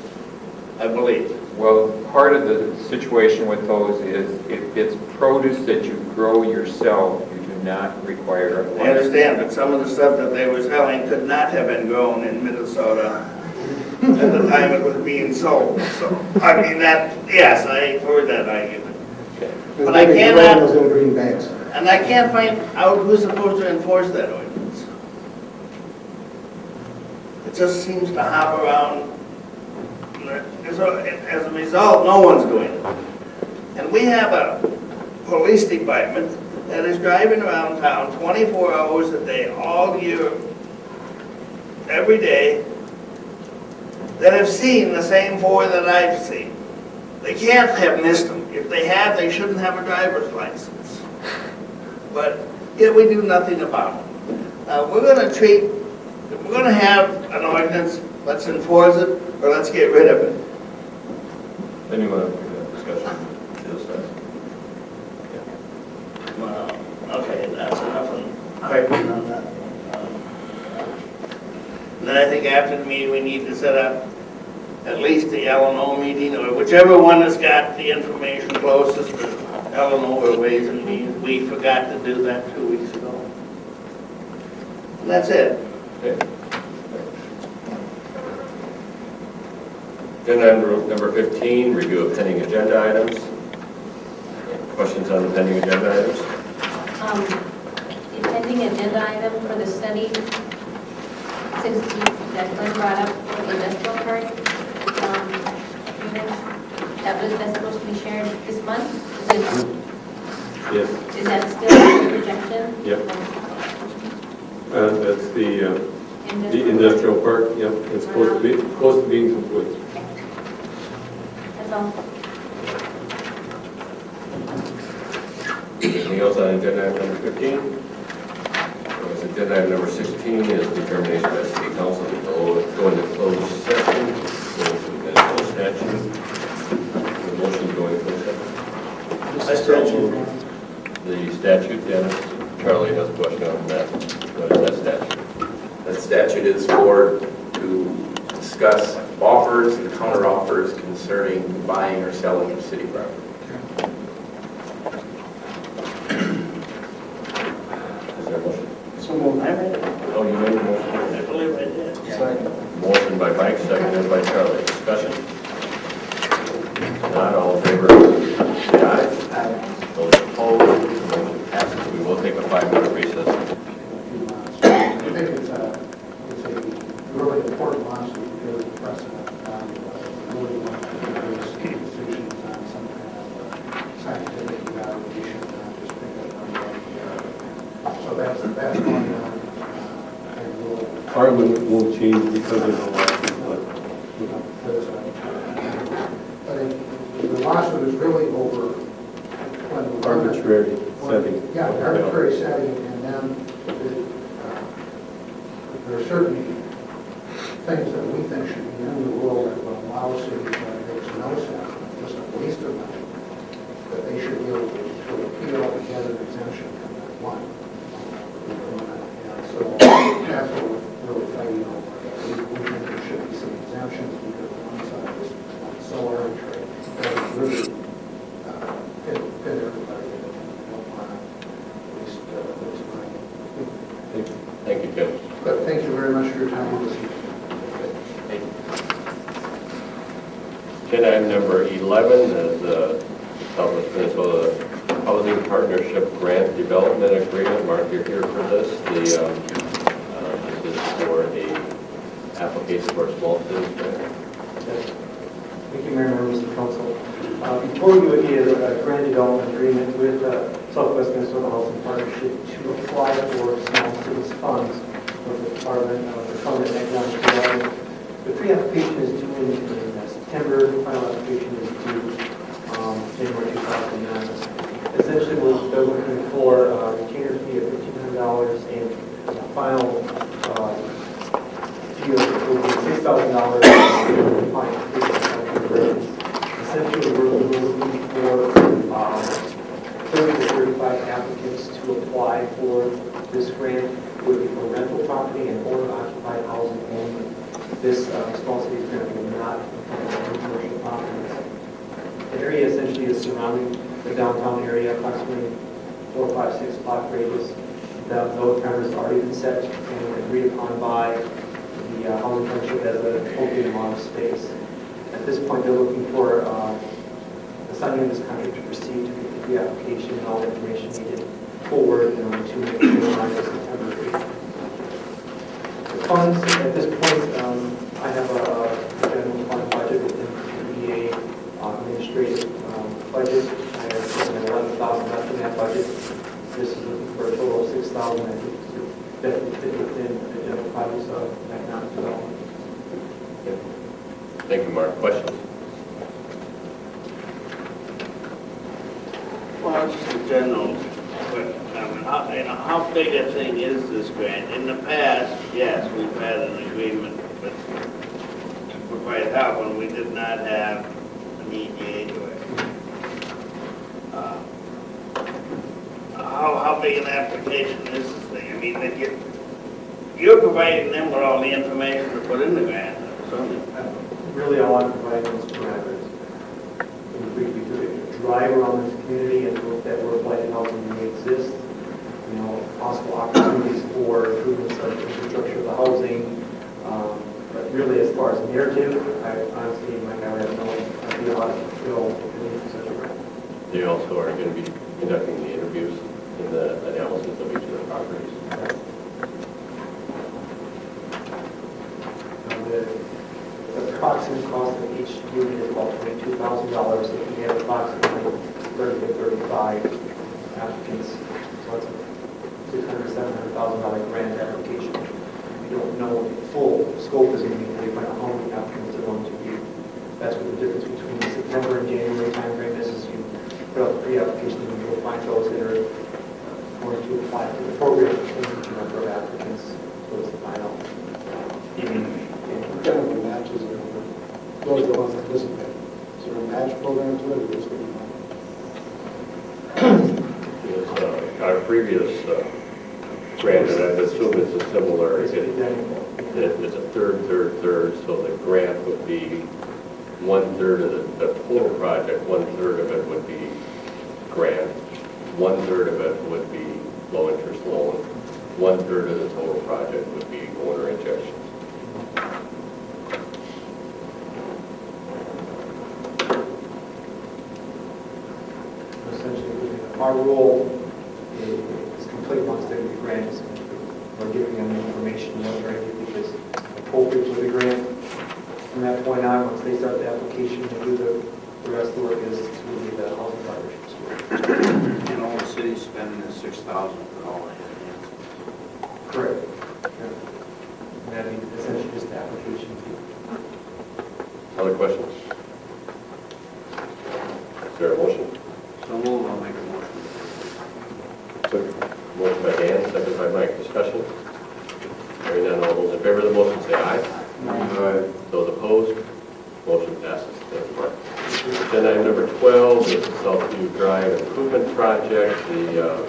Speaker 9: I believe.
Speaker 6: Well, part of the situation with those is if it's produce that you grow yourself, you do not require a
Speaker 9: I
Speaker 6: license.
Speaker 9: understand, but some of the stuff that they were selling could not have been grown in Minnesota at the time it was being sold. So, I mean, yes, I heard that argument. But I cannot,
Speaker 10: Those little green bags.
Speaker 9: and I can't find out who's supposed to enforce that ordinance. It just seems to hop around. As a result, no one's doing it. And we have a police department that is driving around town 24 hours a day, all year, every day, that have seen the same 4 that I've seen. They can't have missed them. If they have, they shouldn't have a driver's license. But yet we do nothing about it. We're going to have an ordinance, let's enforce it, or let's get rid of it.
Speaker 2: Anyone have discussion?
Speaker 9: Well, okay, that's enough on that. Then I think after the meeting, we need to set up at least the L&O meeting, or whichever one has got the information closest to L&O or Ways and Means. We forgot to do that 2 weeks ago. And that's it.
Speaker 2: Okay. Agenda item number 15, review of pending agenda items. Questions on the pending agenda items?
Speaker 11: The pending agenda item for the study, since that was brought up for the industrial park, that's supposed to be shared this month?
Speaker 3: Yes.
Speaker 11: Is that still the projection?
Speaker 3: Yep. That's the industrial park, yep, it's close to being complete.
Speaker 11: That's all.
Speaker 2: Anything else on agenda item number 15? Agenda item number 16 is determination by City Council to go into closed session, according to the municipal statute. The motion going to closed session.
Speaker 9: I still move.
Speaker 2: The statute, Dennis, Charlie has a question on that. What is that statute?
Speaker 5: That statute is to discuss offers and counteroffers concerning buying or selling of city property.
Speaker 2: Is there a motion?
Speaker 9: So moved. I read it.
Speaker 2: Oh, you made a motion?
Speaker 9: I believe I did.
Speaker 2: Motion by Mike, seconded by Charlie. Discussion? Not all in favor, say aye. Those opposed, motion passes. We will take a 5-minute recess.
Speaker 10: I think it's a really important lawsuit because of precedent on really want to base decisions on some kind of scientific evaluation, not just pick up on the So that's going on. And we'll,
Speaker 3: Our limit won't change because of the lawsuit, but
Speaker 10: I think the lawsuit is really over when the
Speaker 3: arbitrary setting.
Speaker 10: Yeah, arbitrary setting, and then there are certain things that we think should be in the rule that will allow cities when it makes no sense, just a waste of money, that they should be able to appeal and get an exemption from that one. And so that's what we're really fighting over. We think there should be some exemptions because the one side is so arbitrary that it's really fit everybody.
Speaker 2: Thank you, Tim.
Speaker 10: But thank you very much for your time this evening.
Speaker 2: Agenda item number 11 is the Southwest Minnesota Housing Partnership Grant Development Agreement. Mark, you're here for this. This is for the application for a small business grant.
Speaker 4: Thank you, Mayor, members of the council. Before you is a grant development agreement with Southwest Minnesota Housing Partnership to apply for small business funds with the Department of Economic and Economic Development. The pre-application is due in September. The final application is due January 2009. Essentially, they're looking for a retainer fee of $1,500 and a final fee of $6,000. Essentially, we're looking for
Speaker 13: areas surrounding the downtown area, approximately 4, 5, 6 block radius. Those numbers have already been set and agreed upon by the housing partnership as an appropriate amount of space. At this point, they're looking for the signing of this contract to proceed to get the application and all the information needed forward to make sure on September 8th. The funds, at this point, I have a general fund budget within the EDA administrative budget. I have $11,000 left in that budget. This is looking for a total of $6,000. I think it's definitely fit within the general projects of economic development.
Speaker 2: Thank you, Mark. Questions?
Speaker 9: Well, just a general question. I mean, how big a thing is this grant? In the past, yes, we've had an agreement with, to provide help when we did not have an EDA director. How big an application is this thing? I mean, you're providing them with all the information to put in the grant, so.
Speaker 13: Really, all I'm providing is parameters. We do a drive around this community and look at where blighted housing may exist, possible opportunities for improvements of infrastructure of the housing. But really, as far as narrative, I honestly, Mike, I have no idea how to feel in such a grant.
Speaker 2: You also are going to be conducting the interviews in the analysis of each of the properties.
Speaker 13: The approximate cost of each unit is about $22,000. If we have approximately 30 to 35 applicants, so it's a $600,000 to $700,000 grant application. We don't know what the full scope is going to be until we find out how many applicants are going to be. That's what the difference between the September and January timeframe is you put out the pre-application and you'll find those that are going to apply to the program and the number of applicants towards the final.
Speaker 10: What kind of matches are those are the ones that participate? Is there a match program to it, or just
Speaker 2: Our previous grant, and I assume it's a similar, it's a third, so the grant would be 1/3 of the total project, 1/3 of it would be grant, 1/3 of it would be low interest loan, 1/3 of the total project would be owner injections.
Speaker 13: Essentially, our role is complete once the grant is complete. We're giving them the information what they're going to think is appropriate for the grant. From that point on, once they start the application, they do the rest of the work is really the housing partnerships.
Speaker 7: And all the city's spending is $6,000 for all that.
Speaker 13: Correct. And that means essentially just the application fee.
Speaker 2: Other questions? Is there a motion?
Speaker 7: So move, I'll make a motion.
Speaker 2: Motion by Dan, second by Mike. Discussion? Hearing none, all those in favor of the motion say aye. Aye. Those opposed? Motion passes. Thank you, Mark. Agenda item number 12 is the Southview Drive Improvement Project. The